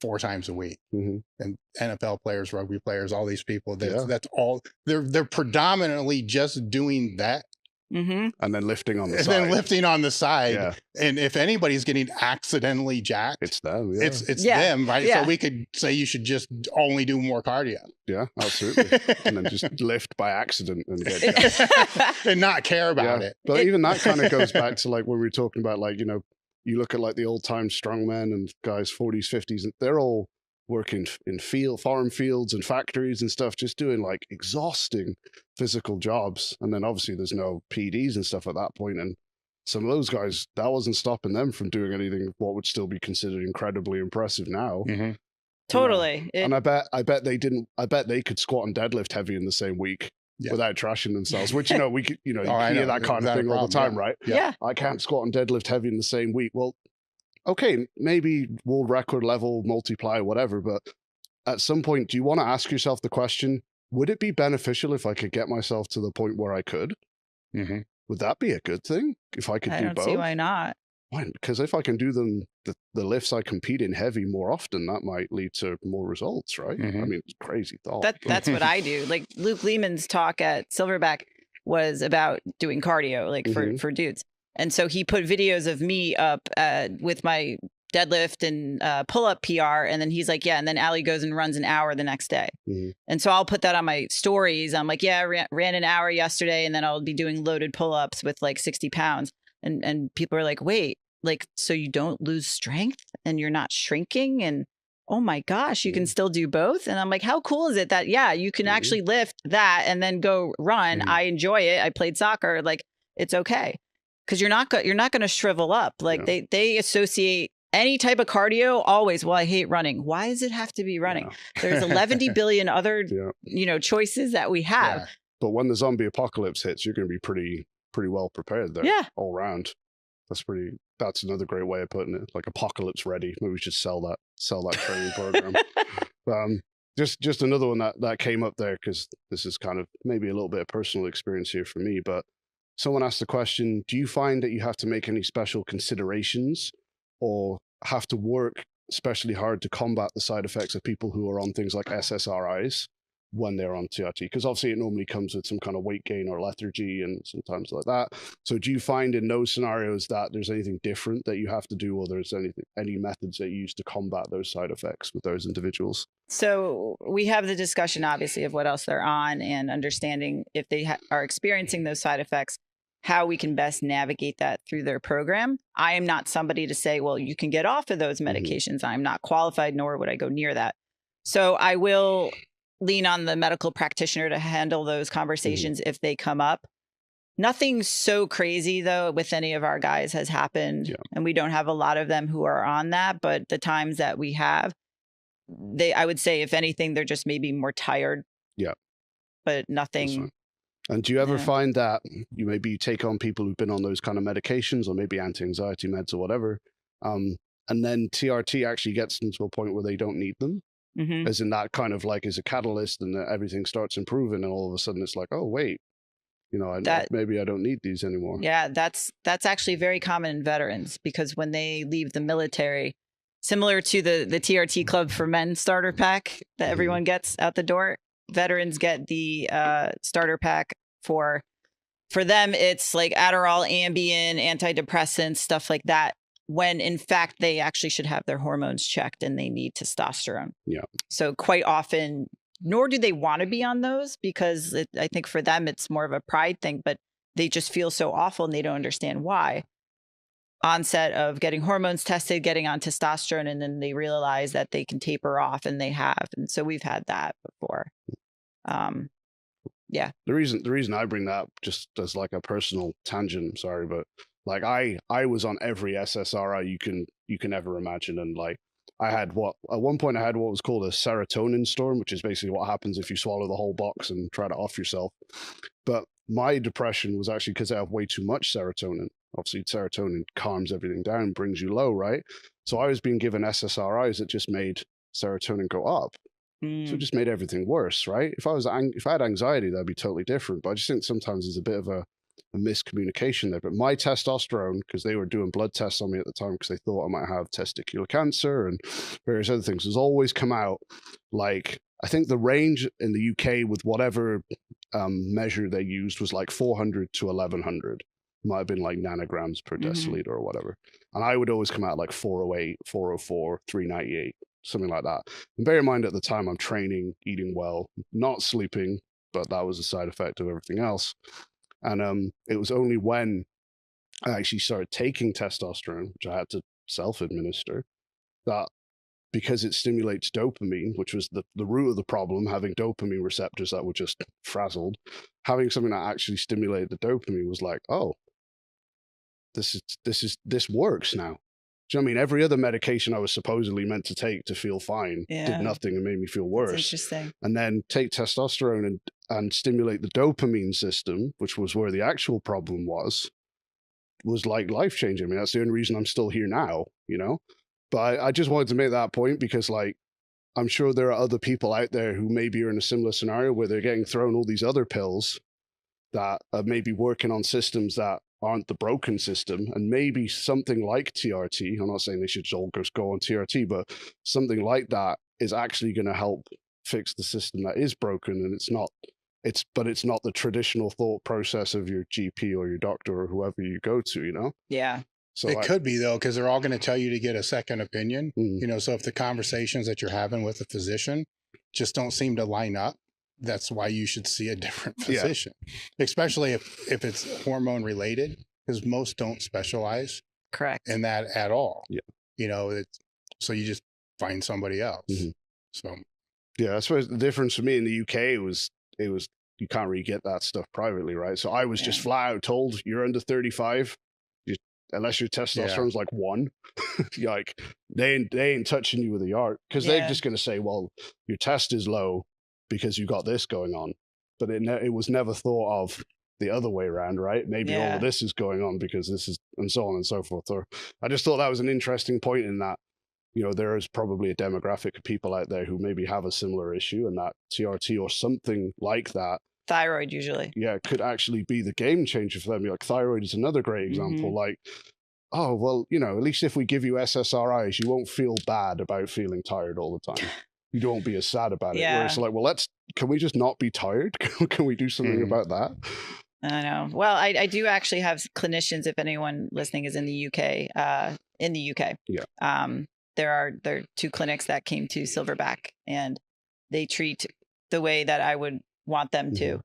4 times a week. Mhm. And NFL players, rugby players, all these people, that's all they're predominantly just doing that. Mm-hmm. And then lifting on the And side. then lifting on the side. Yeah. And if anybody's getting accidentally jacked, It's them. Yeah. it's them, right? Yeah. So we could say you should just only do more cardio. Yeah, absolutely. And then just lift by accident and get jacked. And not care about it. But even that kind of goes back to like when we were talking about like, you look at like the old time strongmen and guys 40s, 50s, and they're all working in farm fields and factories and stuff, just doing like exhausting physical jobs. And then obviously there's no PDs and stuff at that point. And some of those guys, that wasn't stopping them from doing anything what would still be considered incredibly impressive now. Mm-hmm. Totally. And I bet they could squat and deadlift heavy in the same week. Yeah. Without trashing themselves, which, we could, you hear that kind of thing all the time, right? Yeah. I can't squat and deadlift heavy in the same week. Well, okay, maybe world record level, multiply, whatever. But at some point, do you want to ask yourself the question, would it be beneficial if I could get myself to the point where I could? Mm-hmm. Would that be a good thing if I could do both? I don't see why not. Why? Because if I can do the lifts I compete in heavy more often, that might lead to more results, right? Mm-hmm. I mean, it's crazy thought. That's what I do. Like Luke Lehman's talk at Silverback was about doing cardio, like for dudes. And so he put videos of me up with my deadlift and pull up PR. And then he's like, yeah. And then Allie goes and runs an hour the next day. Mhm. And so I'll put that on my stories. I'm like, yeah, I ran an hour yesterday. And then I'll be doing loaded pull ups with like 60 pounds. And people are like, wait, like, so you don't lose strength and you're not shrinking? And oh my gosh, you can still do both. And I'm like, how cool is it that, yeah, you can actually lift that and then go run. I enjoy it. I played soccer. Like, it's okay. Because you're not going to shrivel up. Like they associate any type of cardio always. Well, I hate running. Why does it have to be running? There's 11 billion other choices that we have. Yeah. But when the zombie apocalypse hits, you're going to be pretty well prepared there. Yeah. All around. That's another great way of putting it. Like apocalypse ready. Maybe we should sell that training program. Just another one that came up there, because this is kind of maybe a little bit of personal experience here for me, but someone asked the question, do you find that you have to make any special considerations or have to work especially hard to combat the side effects of people who are on things like SSRIs when they're on TRT? Because obviously it normally comes with some kind of weight gain or lethargy and sometimes like that. So do you find in those scenarios that there's anything different that you have to do, or there's any methods that you use to combat those side effects with those individuals? So we have the discussion, obviously, of what else they're on and understanding if they are experiencing those side effects, how we can best navigate that through their program. I am not somebody to say, well, you can get off of those medications. I'm not qualified, nor would I go near that. So I will lean on the medical practitioner to handle those conversations if they come up. Nothing so crazy, though, with any of our guys has happened. And we don't have a lot of them who are on that. But the times that we have, I would say, if anything, they're just maybe more tired. Yeah. But nothing. And do you ever find that you maybe take on people who've been on those kind of medications or maybe anti-anxiety meds or whatever, and then TRT actually gets them to a point where they don't need them? As in that kind of like is a catalyst and everything starts improving and all of a sudden it's like, oh, wait, maybe I don't need these anymore. Yeah, that's actually very common in veterans, because when they leave the military, similar to the TRT Club for Men starter pack that everyone gets out the door, veterans get the starter pack for them. It's like Adderall, Ambien, antidepressants, stuff like that, when in fact they actually should have their hormones checked and they need testosterone. Yeah. So quite often, nor do they want to be on those, because I think for them it's more of a pride thing, but they just feel so awful and they don't understand why. Onset of getting hormones tested, getting on testosterone, and then they realize that they can taper off, and they have. And so we've had that before. Yeah. The reason I bring that up, just as like a personal tangent, sorry, but like I was on every SSRI you can ever imagine, and like I had at one point I had what was called a serotonin storm, which is basically what happens if you swallow the whole box and try to off yourself. But my depression was actually because I have way too much serotonin. Obviously, serotonin calms everything down, brings you low, right? So I was being given SSRIs that just made serotonin go up. So it just made everything worse, right? If I had anxiety, that'd be totally different. But I just think sometimes there's a bit of a miscommunication there. But my testosterone, because they were doing blood tests on me at the time because they thought I might have testicular cancer and various other things, has always come out like, I think the range in the UK with whatever measure they used was like 400 to 1100. Might have been like nanograms per deciliter or whatever. And I would always come out like 408, 404, 398, something like that. And bear in mind at the time I'm training, eating well, not sleeping, but that was a side effect of everything else. And it was only when I actually started taking testosterone, which I had to self-administer, that because it stimulates dopamine, which was the root of the problem, having dopamine receptors that were just frazzled, having something that actually stimulated the dopamine was like, oh, this works now. Do you know what I mean? Every other medication I was supposedly meant to take to feel fine did nothing and made me feel worse. That's interesting. And then take testosterone and stimulate the dopamine system, which was where the actual problem was like life-changing. I mean, that's the only reason I'm still here now, you know? But I just wanted to make that point because, like, I'm sure there are other people out there who maybe are in a similar scenario where they're getting thrown all these other pills that are maybe working on systems that aren't the broken system, and maybe something like TRT, I'm not saying they should all just go on TRT, but something like that is actually going to help fix the system that is broken, and it's not the traditional thought process of your GP or your doctor or whoever you go to, you know? Yeah. So it could be though, because they're all going to tell you to get a second opinion. You know, so if the conversations that you're having with a physician just don't seem to line up, that's why you should see a different physician, especially if it's hormone related, because most don't specialize Correct. in that at all. Yeah. You know, so you just find somebody else. So yeah, I suppose the difference for me in the UK was you can't really get that stuff privately, right? So I was just flat out told you're under 35, unless your testosterone's like 1, like they ain't touching you with a yard, because they're just going to say, well, your test is low because you got this going on, but it was never thought of the other way around, right? Maybe all of this is going on because this is, and so on and so forth. Or I just thought that was an interesting point in that, you know, there is probably a demographic of people out there who maybe have a similar issue, and that TRT or something like that, thyroid usually, could actually be the game changer for them. Like thyroid is another great example. Like, oh, well, you know, at least if we give you SSRIs, you won't feel bad about feeling tired all the time. You don't be as sad about it. Where it's like, well, can we just not be tired? Can we do something about that? I know. Well, I do actually have clinicians, if anyone listening is in the UK, there are 2 clinics that came to Silverback, and they treat the way that I would want them to,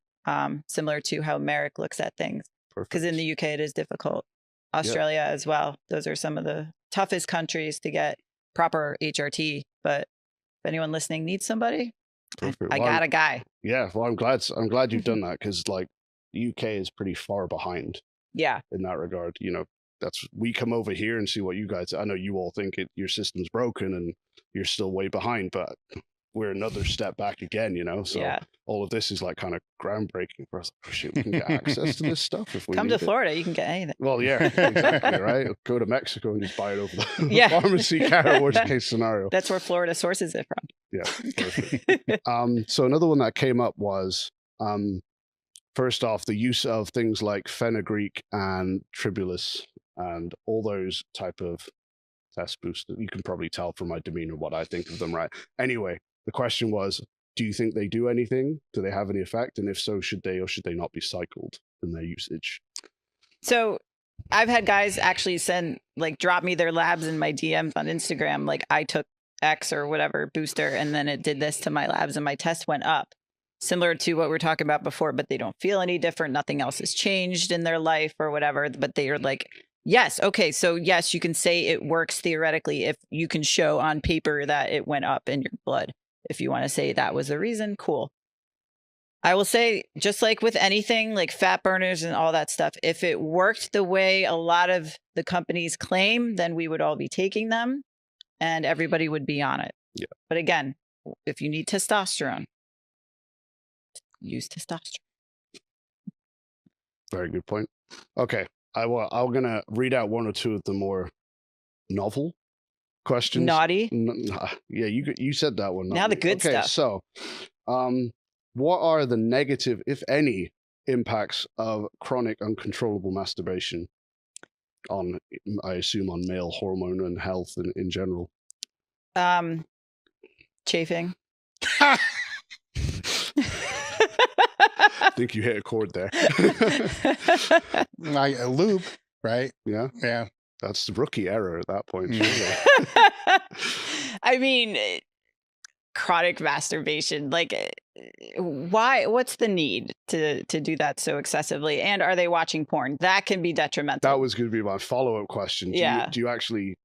similar to how Merrick looks at things. Because in the UK, it is difficult. Australia as well. Those are some of the toughest countries to get proper HRT. But if anyone listening needs somebody, I got a guy. Yeah, well, I'm glad you've done that, because like the UK is pretty far behind. Yeah. In that regard, you know, we come over here and see what you guys. I know you all think your system's broken and you're still way behind, but we're another step back again, you know. So all of this is like kind of groundbreaking for us. Oh, shit, we can get access to this stuff if we come to Florida. You can get anything. Well, yeah, exactly, right. Go to Mexico and just buy it over the pharmacy counter. Worst case scenario. That's where Florida sources it from. Yeah, perfect. So another one that came up was first off, the use of things like fenugreek and tribulus and all those type of test boosters. You can probably tell from my demeanor what I think of them, right? Anyway, the question was, do you think they do anything? Do they have any effect? And if so, should they or should they not be cycled in their usage? So I've had guys actually drop me their labs in my DMs on Instagram. Like, I took X or whatever booster, and then it did this to my labs and my test went up. Similar to what we were talking about before, but they don't feel any different. Nothing else has changed in their life or whatever. But they are like, yes, okay, so yes, you can say it works theoretically if you can show on paper that it went up in your blood. If you want to say that was the reason, cool. I will say, just like with anything, like fat burners and all that stuff, if it worked the way a lot of the companies claim, then we would all be taking them and everybody would be on it. Yeah. But again, if you need testosterone, use testosterone. Very good point. Okay. I'm going to read out one or two of the more novel questions. Naughty? Yeah, you said that one. Now the good stuff. Okay, so what are the negative, if any, impacts of chronic uncontrollable masturbation on, I assume, on male hormone and health in general? Chafing. I think you hit a chord there. Like a loop, right? Yeah. Yeah. That's the rookie error at that point. I mean, chronic masturbation, like, why? What's the need to do that so excessively? And are they watching porn? That can be detrimental. That was going to be my follow-up question. Do you actually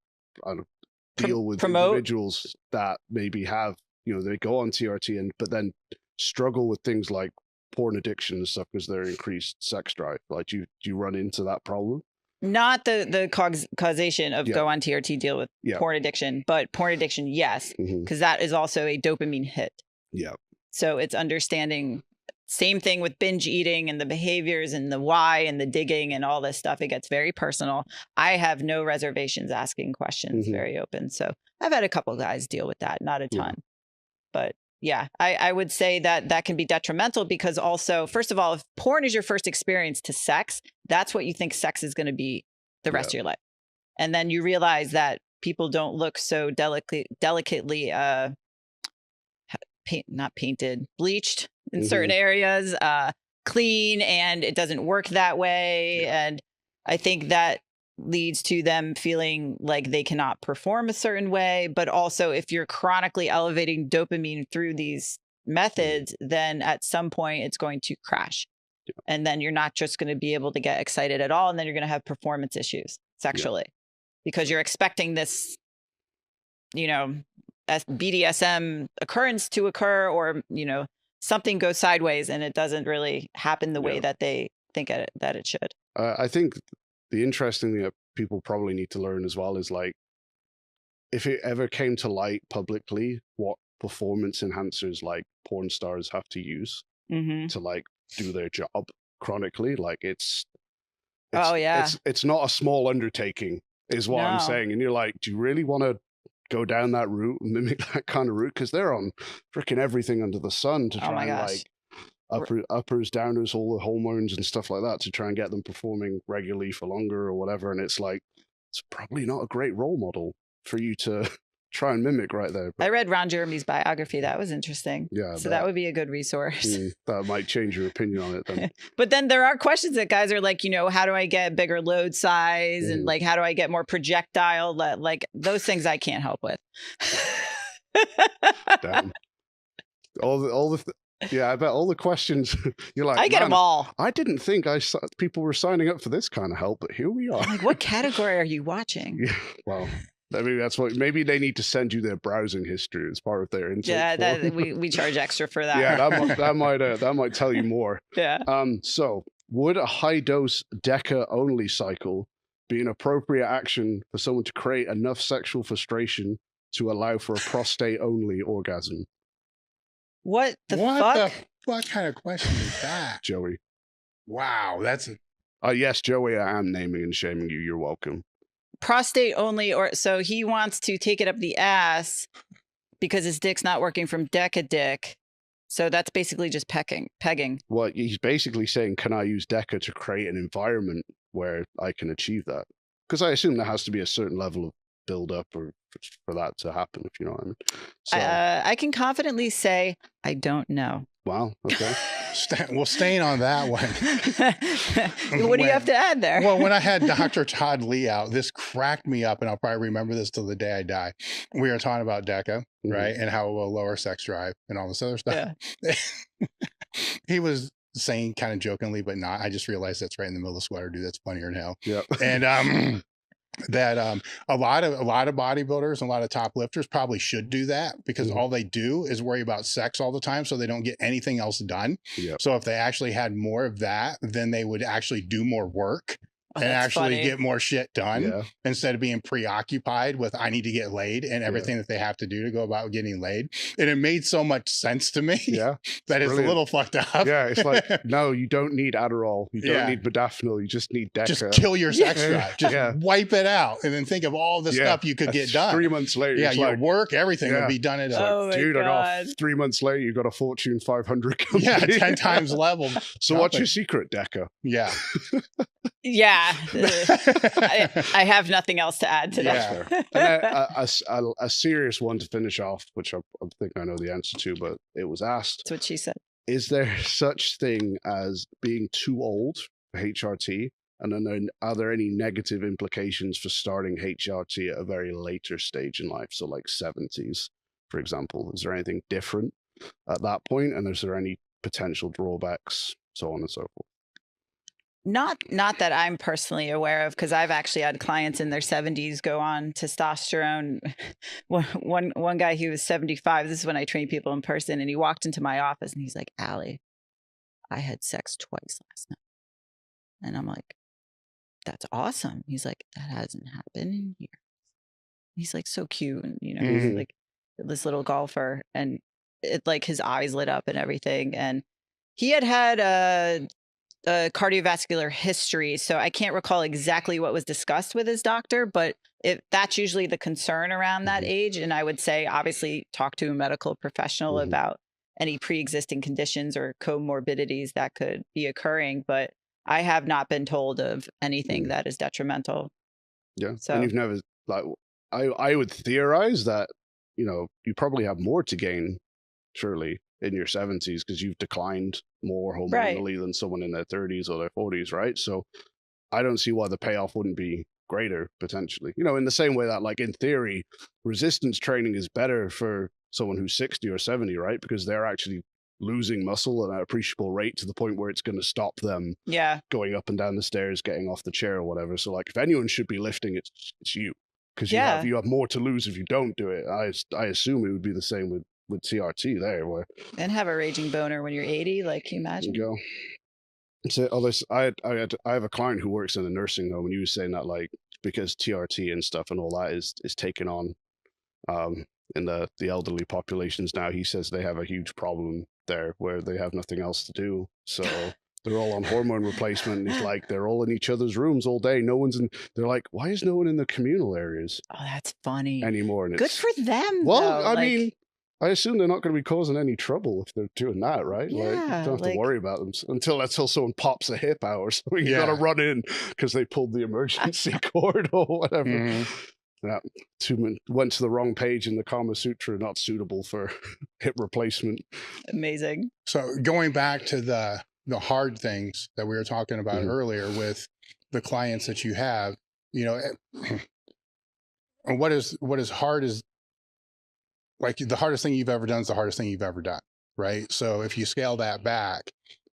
deal with individuals that maybe have, they go on TRT but then struggle with things like porn addiction and stuff because their increased sex drive? Like, do you run into that problem? Not the causation of go on TRT, deal with porn addiction, but porn addiction, yes, because that is also a dopamine hit. Yeah. So it's understanding, same thing with binge eating and the behaviors and the why and the digging and all this stuff. It gets very personal. I have no reservations asking questions, very open. So I've had a couple guys deal with that, not a ton. But yeah, I would say that can be detrimental because also, first of all, if porn is your first experience to sex, that's what you think sex is going to be the rest of your life. And then you realize that people don't look so delicately, not painted, bleached in certain areas, clean, and it doesn't work that way. And I think that leads to them feeling like they cannot perform a certain way. But also, if you're chronically elevating dopamine through these methods, then at some point it's going to crash. Yeah. And then you're not just going to be able to get excited at all. And then you're going to have performance issues sexually because you're expecting this, you know, BDSM occurrence to occur, or, you know, something goes sideways and it doesn't really happen the way that they think that it should. I think the interesting thing that people probably need to learn as well is, like, if it ever came to light publicly what performance enhancers like porn stars have to use to like do their job chronically, like it's not a small undertaking is what I'm saying. And you're like, do you really want to go down that route and mimic that kind of route? Because they're on freaking everything under the sun to try and like uppers, downers, all the hormones and stuff like that to try and get them performing regularly for longer or whatever. And it's like, it's probably not a great role model for you to try and mimic right there. But I read Ron Jeremy's biography. That was interesting. Yeah. So that would be a good resource. That might change your opinion on it then. But then there are questions that guys are like, you know, how do I get bigger load size? And like, how do I get more projectile? Like those things I can't help with. Damn. Yeah, I bet all the questions you're like, I get them all. I didn't think people were signing up for this kind of help, but here we are. Like, what category are you watching? Yeah, well, I mean, that's what. Maybe they need to send you their browsing history as part of their intake. Yeah, we charge extra for that. Yeah, that might tell you more. Yeah. So, would a high dose DECA only cycle be an appropriate action for someone to create enough sexual frustration to allow for a prostate only orgasm? What the fuck? What kind of question is that, Joey? Wow, that's. Yes, Joey, I am naming and shaming you. You're welcome. Prostate only, or so he wants to take it up the ass because his dick's not working from DECA dick. So that's basically just pegging. Well, he's basically saying, can I use DECA to create an environment where I can achieve that? Because I assume there has to be a certain level of build up or for that to happen, if you know what I mean. So, I can confidently say I don't know. Wow. Okay. Well, staying on that one. What do you have to add there? Well, when I had Dr. Todd Lee out, this cracked me up, and I'll probably remember this till the day I die. We were talking about DECA, right, and how it will lower sex drive and all this other stuff. Yeah. He was saying kind of jokingly, but not. I just realized that's right in the middle of the sweater, dude. That's funnier than hell. Yeah. And that a lot of bodybuilders and a lot of top lifters probably should do that, because all they do is worry about sex all the time, so they don't get anything else done. Yep. So if they actually had more of that, then they would actually do more work and actually get more shit done instead of being preoccupied with I need to get laid and everything that they have to do to go about getting laid. And it made so much sense to me that it's a little fucked up. Yeah, it's like, no, you don't need Adderall. You don't need modafinil. You just need DECA. Just kill your sex drive. Just wipe it out and then think of all the stuff you could get done. 3 months later. Yeah, your work, everything would be done at dude, I got 3 months later, you got a Fortune 500 company. Yeah, 10 times leveled. So what's your secret, DECA? Yeah. Yeah, I have nothing else to add to that. And a serious one to finish off, which I think I know the answer to, but it was asked. That's what she said. Is there such thing as being too old for HRT? And then are there any negative implications for starting HRT at a very later stage in life? So like 70s, for example. Is there anything different at that point? And is there any potential drawbacks, so on and so forth? Not that I'm personally aware of, because I've actually had clients in their 70s go on testosterone. One guy, he was 75. This is when I train people in person, and he walked into my office and he's like, Allie, I had sex twice last night. And I'm like, that's awesome. He's like, that hasn't happened in years. He's like so cute, and he's like this little golfer, and it like his eyes lit up and everything. And he had a cardiovascular history, so I can't recall exactly what was discussed with his doctor, but that's usually the concern around that age. And I would say, obviously, talk to a medical professional about any pre-existing conditions or comorbidities that could be occurring. But I have not been told of anything that is detrimental. Yeah. So, and you've never, like, I would theorize that, you probably have more to gain, surely, in your 70s, because you've declined more hormonally than someone in their 30s or their 40s, right? So I don't see why the payoff wouldn't be greater potentially. You know, in the same way that, like, in theory, resistance training is better for someone who's 60 or 70, right? Because they're actually losing muscle at an appreciable rate to the point where it's going to stop them going up and down the stairs, getting off the chair or whatever. So, like, if anyone should be lifting, it's you, because you have more to lose if you don't do it. I assume it would be the same with TRT there, where and have a raging boner when you're 80. Like, can you imagine? You go. So others, I have a client who works in a nursing home, and he was saying that, like, because TRT and stuff and all that is taken on in the elderly populations now, he says they have a huge problem there where they have nothing else to do. So they're all on hormone replacement. And he's like, they're all in each other's rooms all day. No one's in. They're like, why is no one in the communal areas? Oh, that's funny. Anymore? And good for them. Well, though. I mean, I assume they're not going to be causing any trouble if they're doing that, right? Yeah, like, you don't have to worry about them until someone pops a hip out or something. You got to run in because they pulled the emergency cord or whatever. Mm-hmm. Yeah, went to the wrong page in the Kama Sutra, not suitable for hip replacement. Amazing. So going back to the hard things that we were talking about earlier with the clients that you have, you know, and what is hard is, like, the hardest thing you've ever done is the hardest thing you've ever done, right? So if you scale that back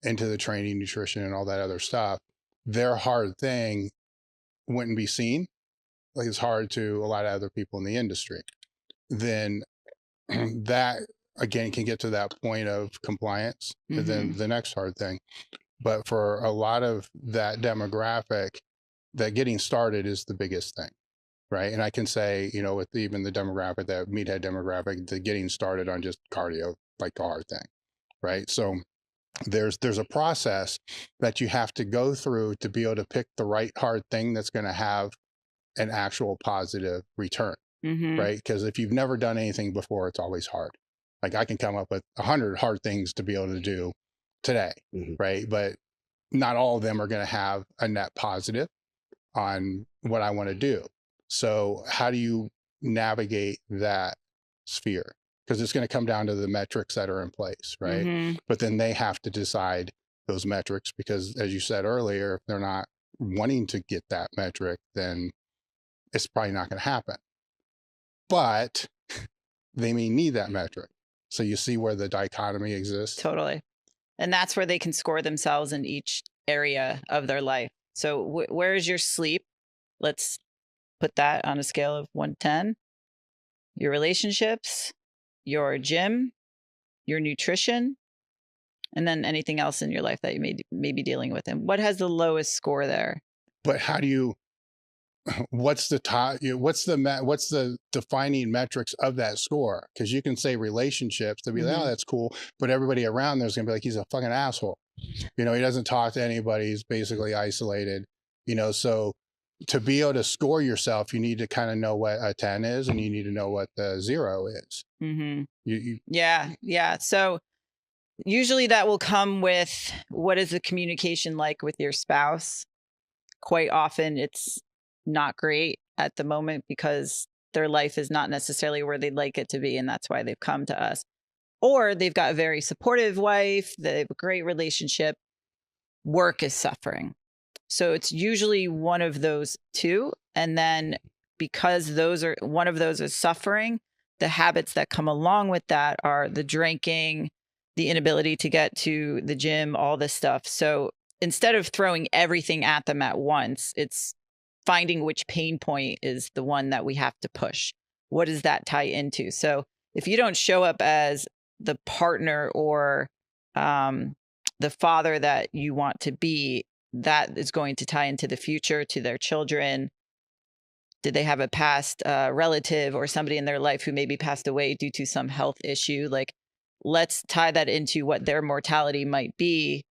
into the training, nutrition, and all that other stuff, their hard thing wouldn't be seen. Like, it's hard to a lot of other people in the industry. Then that, again, can get to that point of compliance, and then the next hard thing. But for a lot of that demographic, that getting started is the biggest thing. Right. And I can say, you know, with even the demographic, that meathead demographic, the getting started on just cardio, like the hard thing. Right. So there's a process that you have to go through to be able to pick the right hard thing that's going to have an actual positive return. Right. Because if you've never done anything before, it's always hard. Like, I can come up with 100 hard things to be able to do today. Right. But not all of them are going to have a net positive on what I want to do. So how do you navigate that sphere? Because it's going to come down to the metrics that are in place, right? But then they have to decide those metrics, because, as you said earlier, if they're not wanting to get that metric, then it's probably not going to happen. But they may need that metric. So you see where the dichotomy exists? Totally. And that's where they can score themselves in each area of their life. So where is your sleep? Let's put that on a scale of 1 to 10. Your relationships, your gym, your nutrition, and then anything else in your life that you may be dealing with. And what has the lowest score there? But how do you, what's the top, what's the defining metrics of that score? Because you can say relationships, they'll be like, oh, that's cool. But everybody around there's going to be like, he's a fucking asshole. You know, he doesn't talk to anybody. He's basically isolated, you know. So to be able to score yourself, you need to kind of know what a 10 is, and you need to know what the 0 is. Yeah. So usually that will come with, what is the communication like with your spouse? Quite often it's not great at the moment because their life is not necessarily where they'd like it to be. And that's why they've come to us. Or they've got a very supportive wife, they have a great relationship, work is suffering. So it's usually one of those two. And then because one of those is suffering, the habits that come along with that are the drinking, the inability to get to the gym, all this stuff. So instead of throwing everything at them at once, it's finding which pain point is the one that we have to push. What does that tie into? So if you don't show up as the partner or the father that you want to be, that is going to tie into the future, to their children. Did they have a past relative or somebody in their life who maybe passed away due to some health issue? Like, let's tie that into what their mortality might be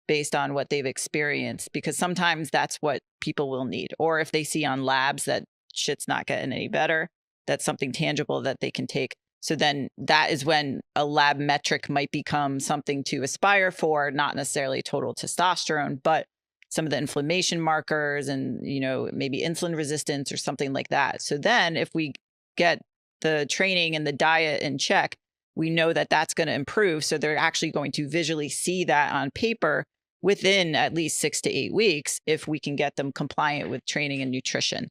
based on what they've experienced, because sometimes that's what people will need. Or if they see on labs that shit's not getting any better, that's something tangible that they can take. So then that is when a lab metric might become something to aspire for, not necessarily total testosterone, but some of the inflammation markers and, you know, maybe insulin resistance or something like that. So then if we get the training and the diet in check, we know that that's going to improve. So they're actually going to visually see that on paper within at least 6 to 8 weeks if we can get them compliant with training and nutrition.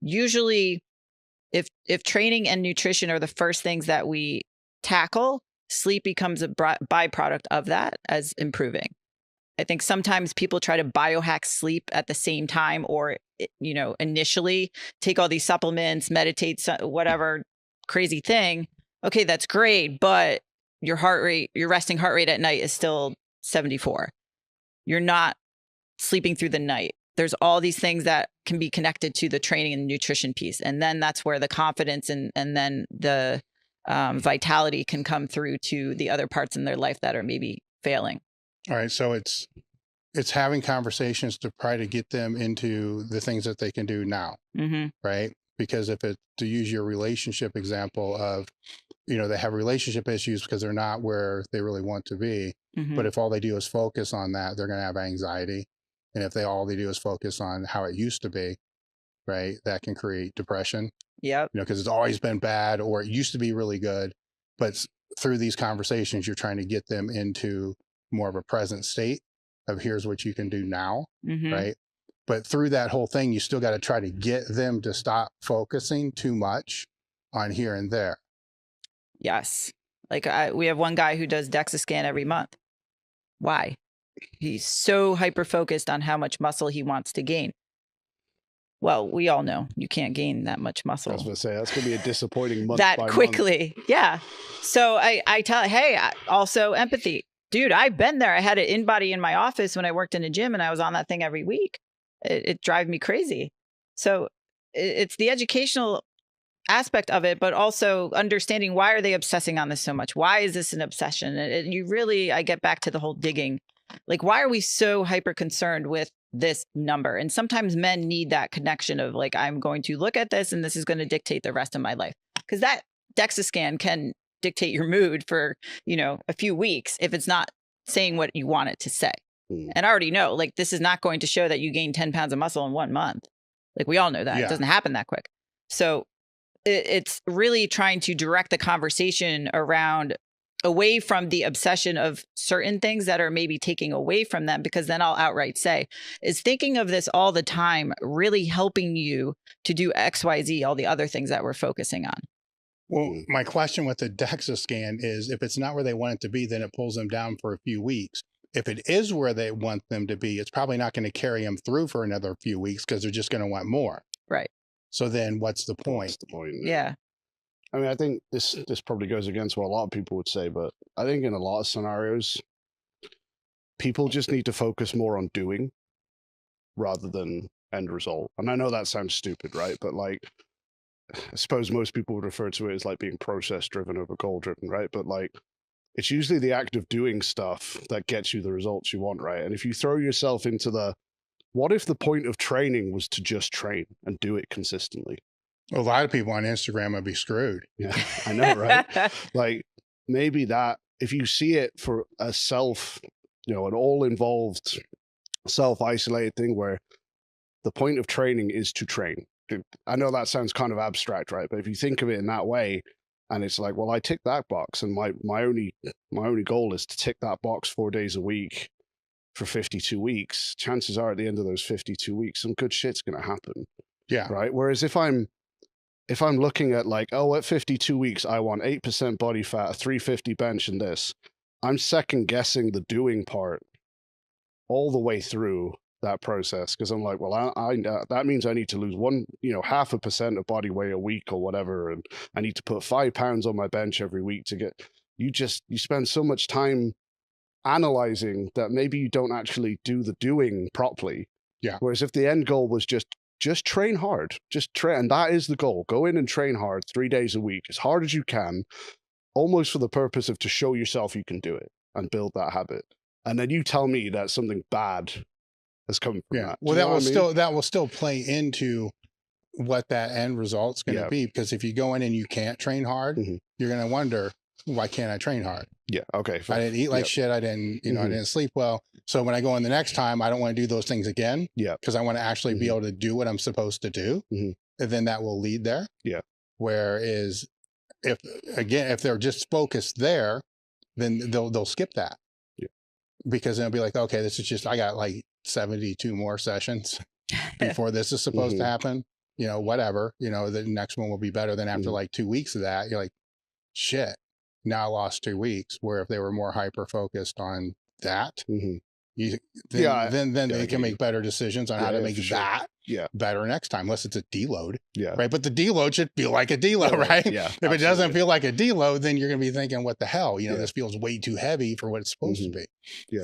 Usually, if training and nutrition are the first things that we tackle, sleep becomes a byproduct of that as improving. I think sometimes people try to biohack sleep at the same time, or, initially take all these supplements, meditate, whatever crazy thing. Okay, that's great, but your resting heart rate at night is still 74. You're not sleeping through the night. There's all these things that can be connected to the training and nutrition piece. And then that's where the confidence and then the vitality can come through to the other parts in their life that are maybe failing. All right. So it's having conversations to try to get them into the things that they can do now. Mm-hmm. Right. Because to use your relationship example of, they have relationship issues because they're not where they really want to be. Mm-hmm. But if all they do is focus on that, they're going to have anxiety. And if all they do is focus on how it used to be, right, that can create depression. Yep. Because it's always been bad, or it used to be really good. But through these conversations, you're trying to get them into more of a present state of here's what you can do now, Mm-hmm. right? But through that whole thing, you still got to try to get them to stop focusing too much on here and there. Yes. Like we have one guy who does DEXA scan every month. Why? He's so hyper-focused on how much muscle he wants to gain. Well, we all know you can't gain that much muscle. I was going to say, that's going to be a disappointing month that by quickly. month. Yeah. So I tell, hey, also empathy. Dude, I've been there. I had an in-body in my office when I worked in a gym, and I was on that thing every week. It drives me crazy. So it's the educational aspect of it, but also understanding, why are they obsessing on this so much? Why is this an obsession? And you really, I get back to the whole digging. Like, why are we so hyper concerned with this number? And sometimes men need that connection of like, I'm going to look at this and this is going to dictate the rest of my life. Because that DEXA scan can dictate your mood for, a few weeks if it's not saying what you want it to say. And I already know, like, this is not going to show that you gain 10 pounds of muscle in 1 month. Like, we all know that. Yeah. It doesn't happen that quick. So it's really trying to direct the conversation around away from the obsession of certain things that are maybe taking away from them, because then I'll outright say, is thinking of this all the time really helping you to do X, Y, Z, all the other things that we're focusing on? Well, my question with the DEXA scan is, if it's not where they want it to be, then it pulls them down for a few weeks. If it is where they want them to be, it's probably not going to carry them through for another few weeks because they're just going to want more. Right. So then what's the point? That's the point. Yeah. I mean, I think this probably goes against what a lot of people would say, but I think in a lot of scenarios, people just need to focus more on doing rather than end result. And I know that sounds stupid, right? But like, I suppose most people would refer to it as like being process driven over goal driven, right? But like, it's usually the act of doing stuff that gets you the results you want, right? And if you throw yourself into what if the point of training was to just train and do it consistently? A lot of people on Instagram would be screwed. Yeah, I know, right? Like, maybe that, if you see it for a an all-involved, self-isolated thing where the point of training is to train. I know that sounds kind of abstract, right? But if you think of it in that way, and it's like, well, I tick that box, and my only goal is to tick that box 4 days a week for 52 weeks, chances are at the end of those 52 weeks, some good shit's going to happen. Yeah. Right. Whereas if I'm looking at like, oh, at 52 weeks, I want 8% body fat, a 350 bench and this, I'm second guessing the doing part all the way through that process. Cause I'm like, well, I that means I need to lose 0.5% of body weight a week or whatever. And I need to put 5 pounds on my bench every week to get, you spend so much time analyzing that maybe you don't actually do the doing properly. Yeah. Whereas if the end goal was just train hard, just train, and that is the goal. Go in and train hard 3 days a week, as hard as you can, almost for the purpose of to show yourself you can do it and build that habit. And then you tell me that something bad has come from that. Well, that will still play into what that end result's going to be, because if you go in and you can't train hard, you're going to wonder, why can't I train hard? Yeah. Okay. I didn't eat like shit. I didn't, I didn't sleep well. So when I go in the next time, I don't want to do those things again. Yeah. Because I want to actually be able to do what I'm supposed to do. And then that will lead there. Yeah. Whereas if they're just focused there, then they'll skip that. Yeah. because then it'll be like, okay, this is just, I got like 72 more sessions before this is supposed to happen, you know, whatever, you know, the next one will be better. Then after like 2 weeks of that, you're like, shit, now I lost 2 weeks. Where if they were more hyper focused on that, then they can make better decisions on how to make that better next time, unless it's a deload. Right. But the deload should feel like a deload, right? If it doesn't feel like a deload, then you're going to be thinking, what the hell? You know, this feels way too heavy for what it's supposed to be.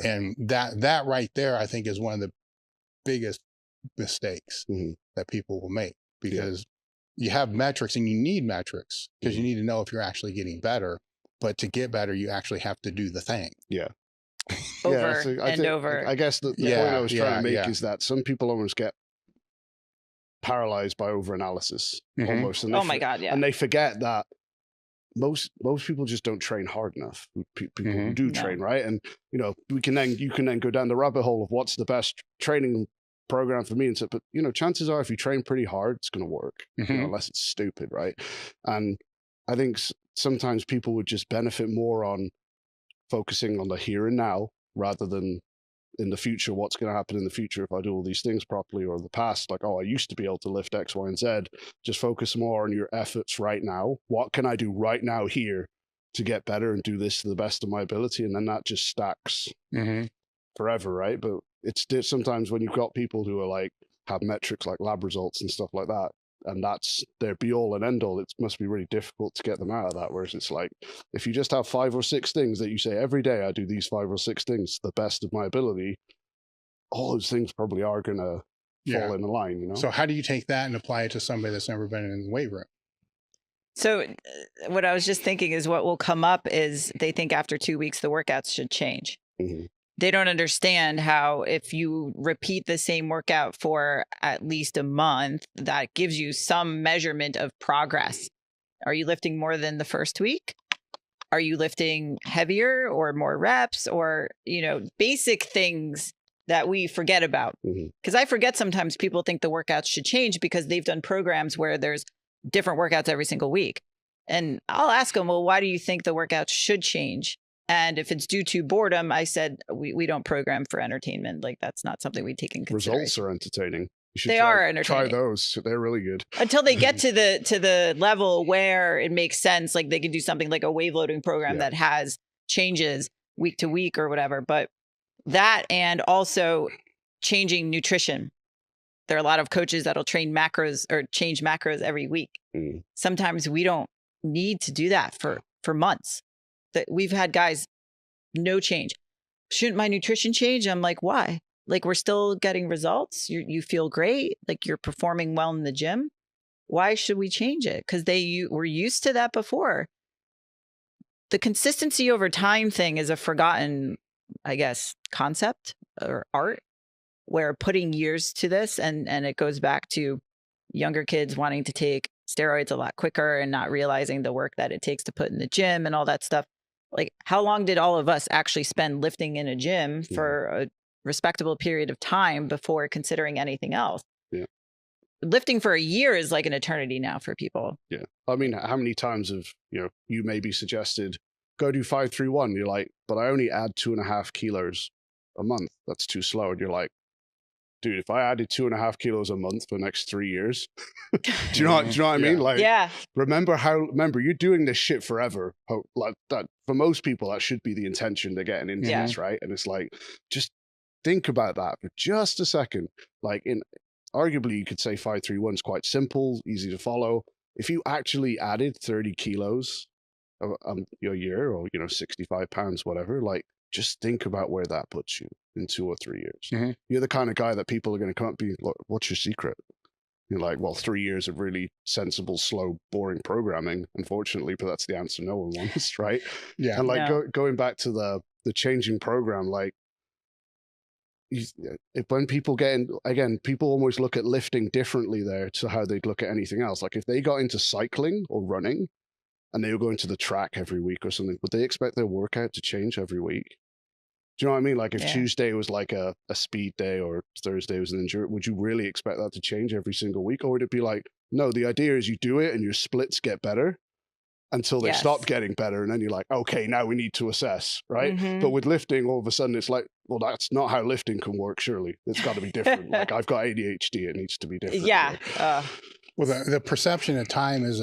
And that right there, I think, is one of the biggest mistakes that people will make, because you have metrics and you need metrics because you need to know if you're actually getting better. But to get better, you actually have to do the thing. Over so over. I guess the point I was trying to make is that some people almost get paralyzed by overanalysis almost. And my God, And they forget that most people just don't train hard enough. People who do train, right? And you know, you can then go down the rabbit hole of what's the best training program for me, and so, but you know, chances are if you train pretty hard, it's going to work, you know, unless it's stupid, right? And I think sometimes people would just benefit more on focusing on the here and now rather than in the future, what's going to happen in the future if I do all these things properly, or the past, like, oh, I used to be able to lift X, Y, and Z. Just focus more on your efforts right now. What can I do right now here to get better and do this to the best of my ability? And then that just stacks forever, right? But it's sometimes when you've got people who are like, have metrics like lab results and stuff like that, and that's their be all and end all, it must be really difficult to get them out of that. Whereas it's like, if you just have 5 or 6 things that you say every day, I do these 5 or 6 things to the best of my ability, all those things probably are going to fall in the line, you know? So how do you take that and apply it to somebody that's never been in the weight room? So what I was just thinking is what will come up is they think after 2 weeks, the workouts should change. They don't understand how if you repeat the same workout for at least a month, that gives you some measurement of progress. Are you lifting more than the first week? Are you lifting heavier or more reps, or, you know, basic things that we forget about? Because I forget sometimes people think the workouts should change because they've done programs where there's different workouts every single week. And I'll ask them, well, why do you think the workouts should change? And if it's due to boredom, I said, we don't program for entertainment. Like, that's not something we take in consideration. Results are entertaining. You should are entertaining. Try those. They're really good. Until they get to the level where it makes sense. Like they could do something like a wave loading program that has changes week to week or whatever. But that, and also changing nutrition. There are a lot of coaches that'll train macros or change macros every week. Sometimes we don't need to do that for months. That we've had guys, no change. Shouldn't my nutrition change? I'm like, why? Like, we're still getting results. You feel great. Like, you're performing well in the gym. Why should we change it? Because were used to that before. The consistency over time thing is a forgotten, I guess, concept or art, where putting years to this, and it goes back to younger kids wanting to take steroids a lot quicker and not realizing the work that it takes to put in the gym and all that stuff. Like, how long did all of us actually spend lifting in a gym for a respectable period of time before considering anything else? Lifting for a year is like an eternity now for people. I mean, how many times have, you know, you maybe suggested, go do 5-3-1. You're like, but I only add 2.5 kilos a month. That's too slow. And you're like, dude, if I added 2.5 kilos a month for the next 3 years, do you know what I mean? Like, remember you're doing this shit forever. Like that, for most people, that should be the intention they're getting into this, right? And it's like, just think about that for just a second. Like, arguably, you could say 5-3-1 is quite simple, easy to follow. If you actually added 30 kilos a year, or, you know, 65 pounds, whatever, like, just think about where that puts you in 2 or 3 years. You're the kind of guy that people are going to come up and be like, what's your secret? You're like, well, 3 years of really sensible, slow, boring programming, unfortunately, but that's the answer no one wants, right? And like going back to the changing program, like, when people get in, again, people almost look at lifting differently there to how they'd look at anything else. Like, if they got into cycling or running and they were going to the track every week or something, would they expect their workout to change every week? Do you know what I mean? Like, if Tuesday was like a speed day or Thursday was an endurance, would you really expect that to change every single week? Or would it be like, no, the idea is you do it and your splits get better, until they Yes. stop getting better. And then you're like, okay, now we need to assess, right? Mhm. But with lifting, all of a sudden it's like, well, that's not how lifting can work, surely. It's got to be different. Like, I've got ADHD, it needs to be different. Yeah. Well, the perception of time is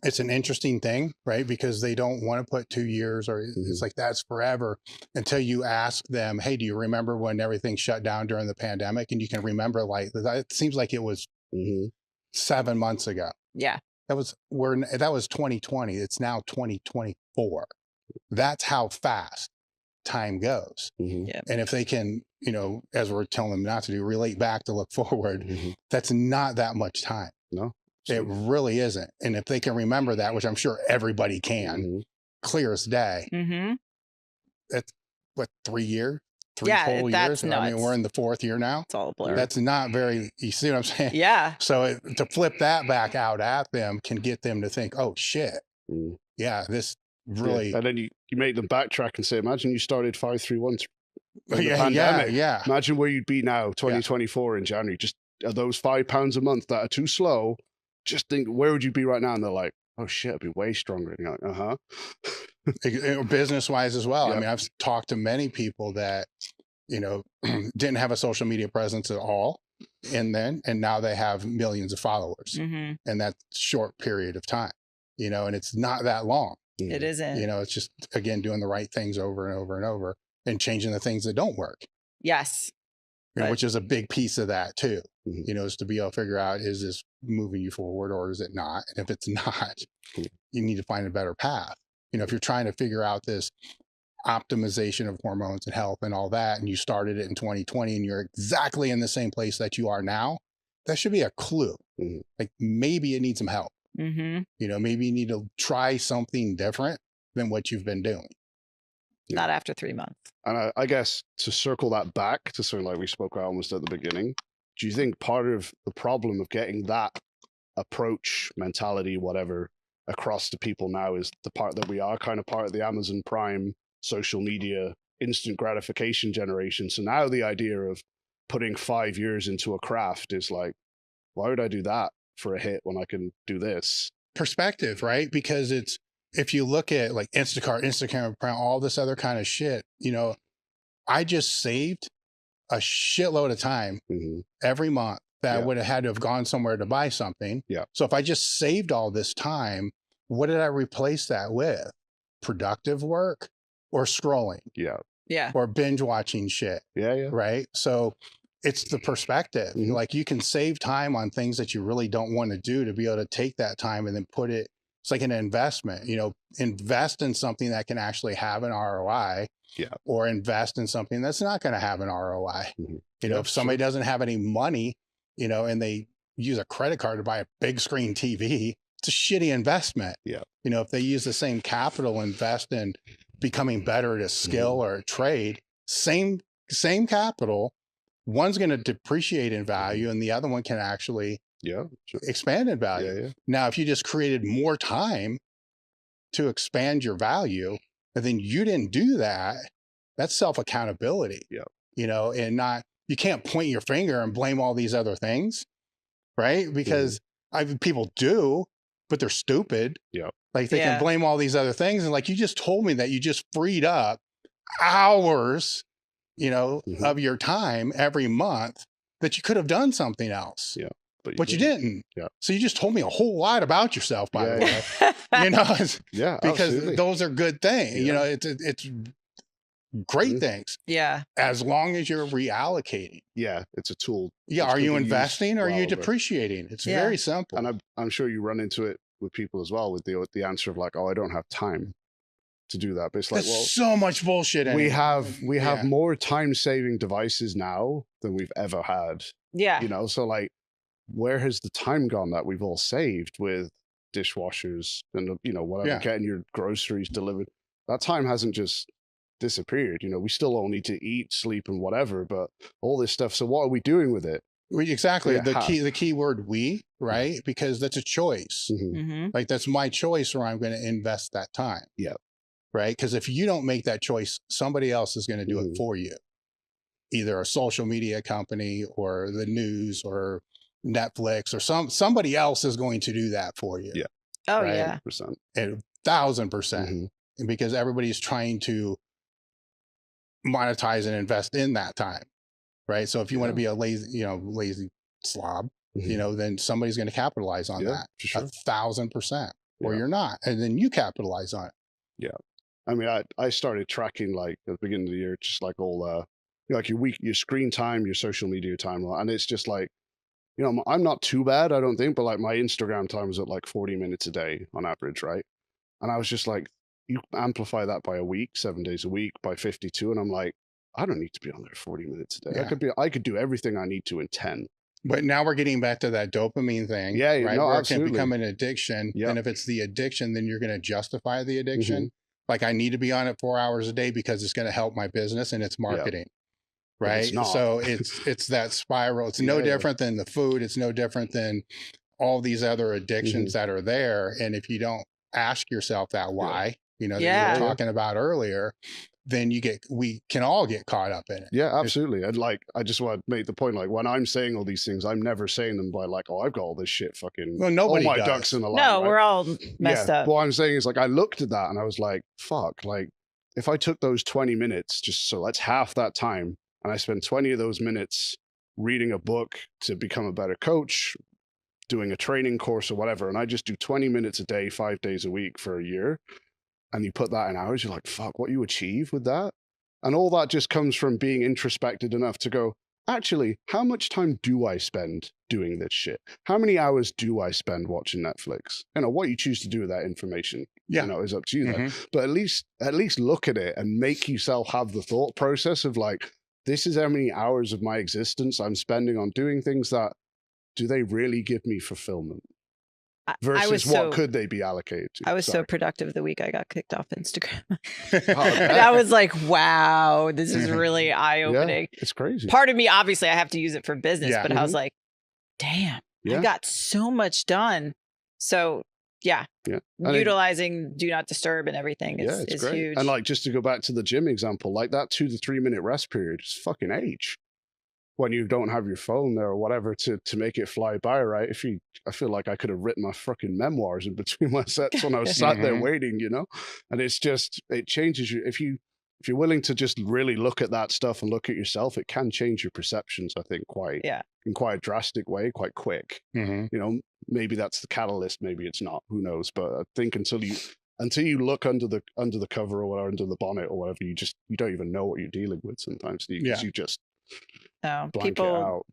it's an interesting thing, right? Because they don't want to put 2 years, or it's like that's forever, until you ask them, hey, do you remember when everything shut down during the pandemic? And you can remember, like, it seems like it was 7 months ago. Yeah. That was 2020. It's now 2024. That's how fast time goes. Yeah. And if they can, you know, as we're telling them not to do, relate back to look forward, that's not that much time. No. It really isn't. And if they can remember that, which I'm sure everybody can, clear as day, that's what, 3 years? Three full that's years? nuts. I mean, we're in the 4th year now. It's all a blur. That's not very, you see what I'm saying? Yeah. So to flip that back out at them can get them to think, oh shit, yeah, this really. Yeah. And then you make them backtrack and say, imagine you started 531 in the Yeah, pandemic. yeah. Imagine where you'd be now, 2024 in January. Just are those 5 pounds a month that are too slow. Just think, where would you be right now? And they're like, oh shit, I'd be way stronger. And you're like, Business wise as well. Yep. I mean, I've talked to many people that, you know, didn't have a social media presence at all. And now they have millions of followers in that short period of time, you know, and it's not that long. It isn't. You know, it's just, again, doing the right things over and over and over and changing the things that don't work. Yes. You know, which is a big piece of that too, you know, is to be able to figure out, is this moving you forward or is it not? And if it's not, you need to find a better path. You know, if you're trying to figure out this optimization of hormones and health and all that, and you started it in 2020 and you're exactly in the same place that you are now, that should be a clue. Like maybe it needs some help. You know, maybe you need to try something different than what you've been doing. Not after 3 months. And I guess to circle that back to something like we spoke about almost at the beginning, do you think part of the problem of getting that approach, mentality, whatever, across to people now is the part that we are kind of part of the Amazon Prime, social media, instant gratification generation? So now the idea of putting 5 years into a craft is like, why would I do that for a hit when I can do this? Perspective, right? Because it's, if you look at like Instacart, Instagram, all this other kind of shit, you know, I just saved a shitload of time every month that I would have had to have gone somewhere to buy something. So if I just saved all this time, what did I replace that with? Productive work or scrolling? Or binge watching shit. Right? So it's the perspective. Like you can save time on things that you really don't want to do to be able to take that time and then put it. It's like an investment, you know, invest in something that can actually have an ROI or invest in something that's not going to have an ROI. You know, if somebody doesn't have any money, you know, and they use a credit card to buy a big screen TV, it's a shitty investment. You know, if they use the same capital, invest in becoming better at a skill or a trade, same capital, one's going to depreciate in value and the other one can actually expand in value. Now, if you just created more time to expand your value, and then you didn't do that, that's self-accountability. You know, and not, you can't point your finger and blame all these other things, right? Because people do, but they're stupid. Like they can blame all these other things. And like, you just told me that you just freed up hours, you know, of your time every month that you could have done something else. But you didn't. So you just told me a whole lot about yourself, by the way. You know, because absolutely. those are good things. You know, it's great things. As long as you're reallocating. It's a tool. Are you investing or are you depreciating? It's very simple. And I'm sure you run into it with people as well with the answer of like, oh, I don't have time to do that. But it's like, there's so much bullshit. We have more time saving devices now than we've ever had. You know, so like, where has the time gone that we've all saved with dishwashers and, you know, whatever, getting your groceries delivered? That time hasn't just disappeared. You know, we still all need to eat, sleep and whatever, but all this stuff. So what are we doing with it? Exactly. The key word we, right? Because that's a choice. Like that's my choice where I'm going to invest that time. Right. Because if you don't make that choice, somebody else is going to do it for you. Either a social media company or the news or Netflix or somebody else is going to do that for you. Oh, right? yeah. 100%. And 1,000%. Mhm. And because everybody's trying to monetize and invest in that time, right? So if you want to be a lazy slob, Mhm. then somebody's going to capitalize on Yeah, that for sure. 1,000%, or Yeah. you're not, and then you capitalize on it. Yeah. I mean, I started tracking like at the beginning of the year, just like all like your screen time, your social media time, and it's just like, I'm not too bad, I don't think, but like my Instagram time was at like 40 minutes a day on average, right? And I was just like, you amplify that by a week, 7 days a week, by 52, and I'm like, I don't need to be on there 40 minutes a day. Yeah. I could do everything I need to in 10. But now we're getting back to that dopamine thing, Yeah, right? no, Where absolutely. it can become an addiction. Yep. And if it's the addiction, then you're going to justify the addiction. Mhm. Like, I need to be on it 4 hours a day because it's going to help my business and it's marketing. But Right. it's not. So it's that spiral. It's no Yeah, yeah. different than the food. It's no different than all these other addictions that are there. And if you don't ask yourself that why, that Yeah. you were talking about earlier, then we can all get caught up in it. Yeah, absolutely. And like, I just want to make the point, like when I'm saying all these things, I'm never saying them by like, oh, I've got all this shit fucking, Well, nobody all my does. ducks in a line. No, right? we're all messed Yeah. up. What I'm saying is like, I looked at that and I was like, fuck, like if I took those 20 minutes, just so that's half that time, and I spend 20 of those minutes reading a book to become a better coach, doing a training course or whatever, and I just do 20 minutes a day, 5 days a week for a year, and you put that in hours, you're like, fuck, what you achieve with that? And all that just comes from being introspected enough to go, actually, how much time do I spend doing this shit? How many hours do I spend watching Netflix? What you choose to do with that information, is up to you. Then. But at least look at it and make yourself have the thought process of like, this is how many hours of my existence I'm spending on doing things that, do they really give me fulfillment? Versus what could they be allocated to? I was so productive the week I got kicked off Instagram. yeah. I was like, wow, this is really eye-opening. Yeah, it's crazy. Part of me, obviously, I have to use it for business, Yeah. but I was like, damn, I got so much done. So yeah. Utilizing do not disturb and everything is great. huge. And like, just to go back to the gym example, like that 2 to 3 minute rest period is fucking age. When you don't have your phone there or whatever to make it fly by, right? I feel like I could have written my fucking memoirs in between my sets when I was sat there waiting, and it changes you. If you're willing to just really look at that stuff and look at yourself, it can change your perceptions, I think, in quite a drastic way, quite quick. Maybe that's the catalyst, maybe it's not, who knows? But I think until you look under the cover or whatever, under the bonnet or whatever, you don't even know what you're dealing with sometimes. You just people,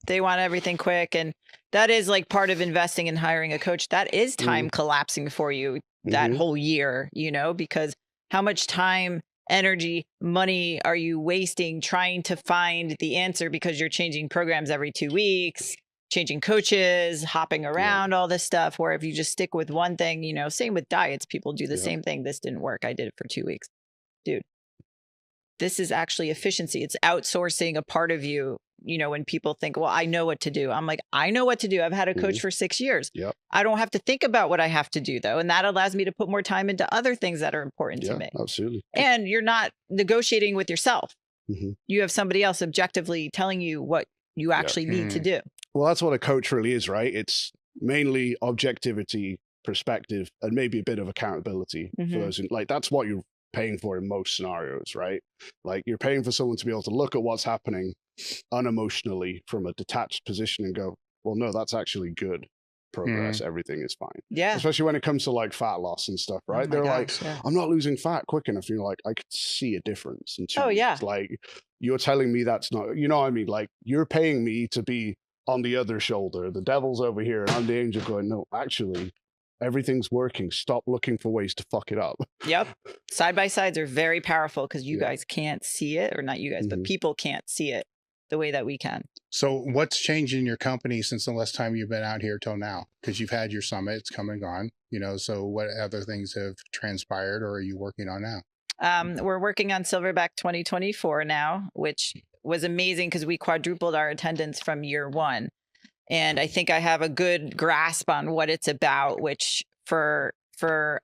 they want everything quick. And that is like part of investing in hiring a coach. That is time collapsing for you that whole year, because how much time, energy, money are you wasting trying to find the answer because you're changing programs every 2 weeks, changing coaches, hopping around, all this stuff. Where if you just stick with one thing, same with diets, people do the same thing. This didn't work. I did it for 2 weeks. Dude, this is actually efficiency. It's outsourcing a part of you. When people think, well, I know what to do. I'm like, I know what to do. I've had a coach for 6 years. Yep. I don't have to think about what I have to do, though. And that allows me to put more time into other things that are important to me. Absolutely. And you're not negotiating with yourself. You have somebody else objectively telling you what you actually need to do. Well, that's what a coach really is, right? It's mainly objectivity, perspective, and maybe a bit of accountability for those. Like, that's what you're paying for in most scenarios, right? Like, you're paying for someone to be able to look at what's happening unemotionally from a detached position and go, well, no, that's actually good progress. Everything is fine. Yeah. Especially when it comes to like fat loss and stuff, right? They're like, I'm not losing fat quick enough. You're like, I could see a difference in 2 weeks. Like, you're telling me that's not, what I mean? Like, you're paying me to be on the other shoulder. The devil's over here and I'm the angel going, no, actually, everything's working. Stop looking for ways to fuck it up. Yep. Side by sides are very powerful because you guys can't see it, or not you guys, but people can't see it the way that we can. So what's changed in your company since the last time you've been out here till now? Because you've had your summit, it's come and gone, so what other things have transpired or are you working on now? We're working on Silverback 2024 now, which was amazing because we quadrupled our attendance from year one. And I think I have a good grasp on what it's about, which for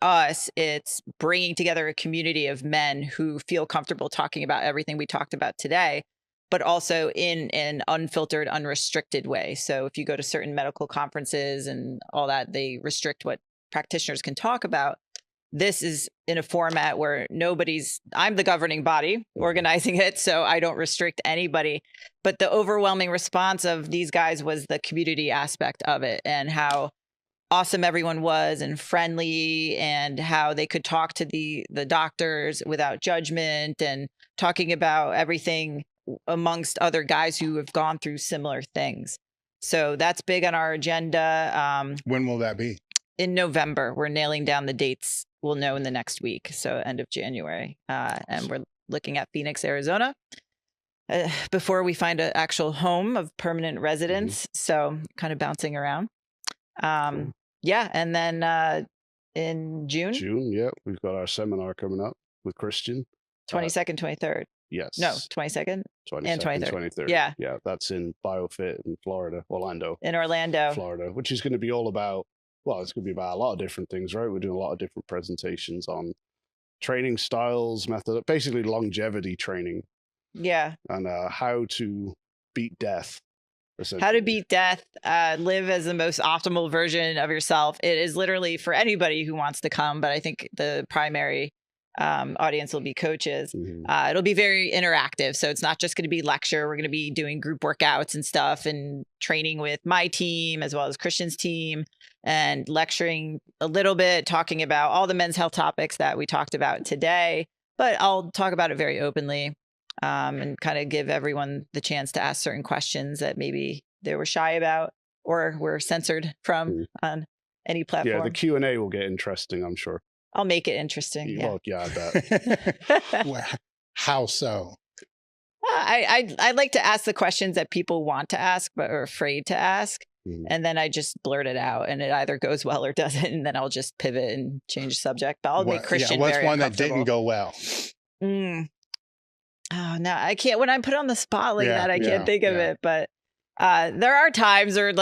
us, it's bringing together a community of men who feel comfortable talking about everything we talked about today, but also in an unfiltered, unrestricted way. So if you go to certain medical conferences and all that, they restrict what practitioners can talk about. This is in a format where I'm the governing body organizing it, so I don't restrict anybody. But the overwhelming response of these guys was the community aspect of it and how awesome everyone was and friendly, and how they could talk to the doctors without judgment and talking about everything amongst other guys who have gone through similar things. So that's big on our agenda. When will that be? In November. We're nailing down the dates. We'll know in the next week. So end of January. And we're looking at Phoenix, Arizona, before we find an actual home of permanent residence. So kind of bouncing around. Yeah. And then in June, yeah, we've got our seminar coming up with Christian. 22nd, 23rd. Yes. No, 22nd 22nd, and 23rd. Yeah. Yeah. That's in BioFit in Orlando. In Orlando, Florida, which is going to be all about, well, it's going to be about a lot of different things, right? We're doing a lot of different presentations on training styles, method, basically longevity training. Yeah. And how to beat death. How to beat death, live as the most optimal version of yourself. It is literally for anybody who wants to come, but I think the primary audience will be coaches. It'll be very interactive. So it's not just going to be lecture. We're going to be doing group workouts and stuff and training with my team as well as Christian's team and lecturing a little bit, talking about all the men's health topics that we talked about today. But I'll talk about it very openly and kind of give everyone the chance to ask certain questions that maybe they were shy about or were censored from on any platform. Yeah, the Q&A will get interesting, I'm sure. I'll make it interesting. Yeah. Well, yeah, I bet. Well, how so? I like to ask the questions that people want to ask but are afraid to ask. And then I just blurt it out and it either goes well or doesn't. And then I'll just pivot and change the subject. But I'll make Christian what's very one that didn't go well? Oh, no, I can't. When I'm put on the spot like that, I can't think of it. But there are times or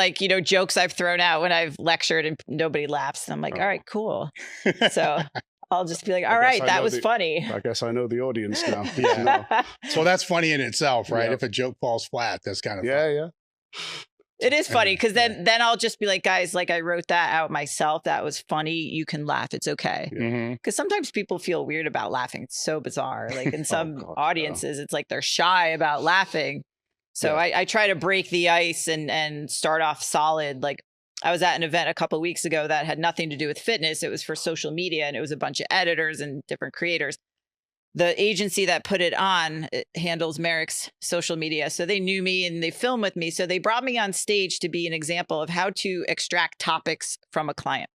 jokes I've thrown out when I've lectured and nobody laughs. And I'm like, all right, cool. So I'll just be like, all right, that was funny. I guess I know the audience now. So that's funny in itself, right? If a joke falls flat, that's kind of fun. Yeah. It is funny because then I'll just be like, guys, like I wrote that out myself. That was funny. You can laugh. It's okay. Because sometimes people feel weird about laughing. It's so bizarre. Like in some audiences, it's like they're shy about laughing. So I try to break the ice and start off solid. Like I was at an event a couple of weeks ago that had nothing to do with fitness. It was for social media and it was a bunch of editors and different creators. The agency that put it on handles Merrick's social media. So they knew me and they filmed with me. So they brought me on stage to be an example of how to extract topics from a client.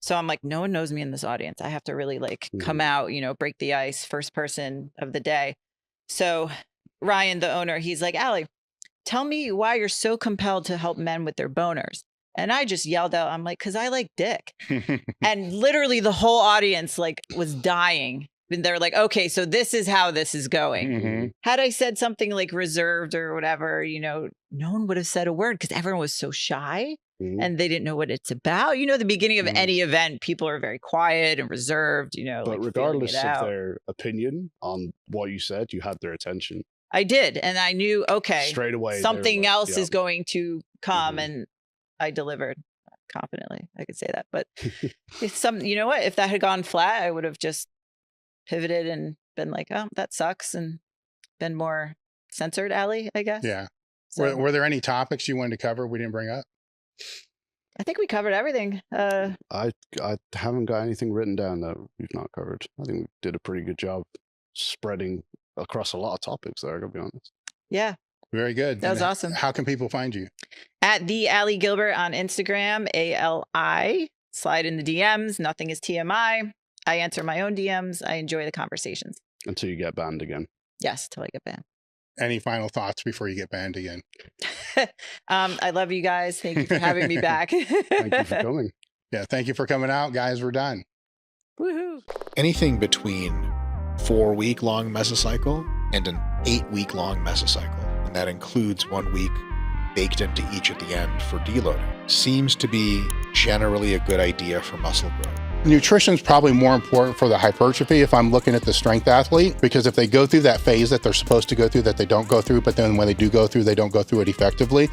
So I'm like, no one knows me in this audience. I have to really come out, break the ice, first person of the day. So Ryan, the owner, he's like, Allie, tell me why you're so compelled to help men with their boners. And I just yelled out, I'm like, because I like dick. And literally the whole audience was dying. And they're like, okay, so this is how this is going. Had I said something like reserved or whatever, no one would have said a word because everyone was so shy and they didn't know what it's about. The beginning of any event, people are very quiet and reserved, But regardless of their opinion on what you said, you had their attention. I did. And I knew, okay, straight away, something else is going to come. And I delivered confidently. I could say that. But you know what? If that had gone flat, I would have just pivoted and been like, oh, that sucks, and been more censored, Allie, I guess. Yeah. So, were there any topics you wanted to cover we didn't bring up? I think we covered everything. I haven't got anything written down that we've not covered. I think we did a pretty good job spreading across a lot of topics there, to be honest. Yeah. Very good. That was awesome. How can people find you? At the Allie Gilbert on Instagram, ALI. Slide in the DMs. Nothing is TMI. I answer my own DMs. I enjoy the conversations. Until you get banned again. Yes, till I get banned. Any final thoughts before you get banned again? I love you guys. Thank you for having me back. Thank you for coming. Yeah, thank you for coming out, guys. We're done. Woohoo. Anything between 4-week-long mesocycle and an 8-week-long mesocycle, and that includes 1 week baked into each at the end for deloading, seems to be generally a good idea for muscle growth. Nutrition is probably more important for the hypertrophy if I'm looking at the strength athlete, because if they go through that phase that they're supposed to go through that they don't go through, but then when they do go through, they don't go through it effectively,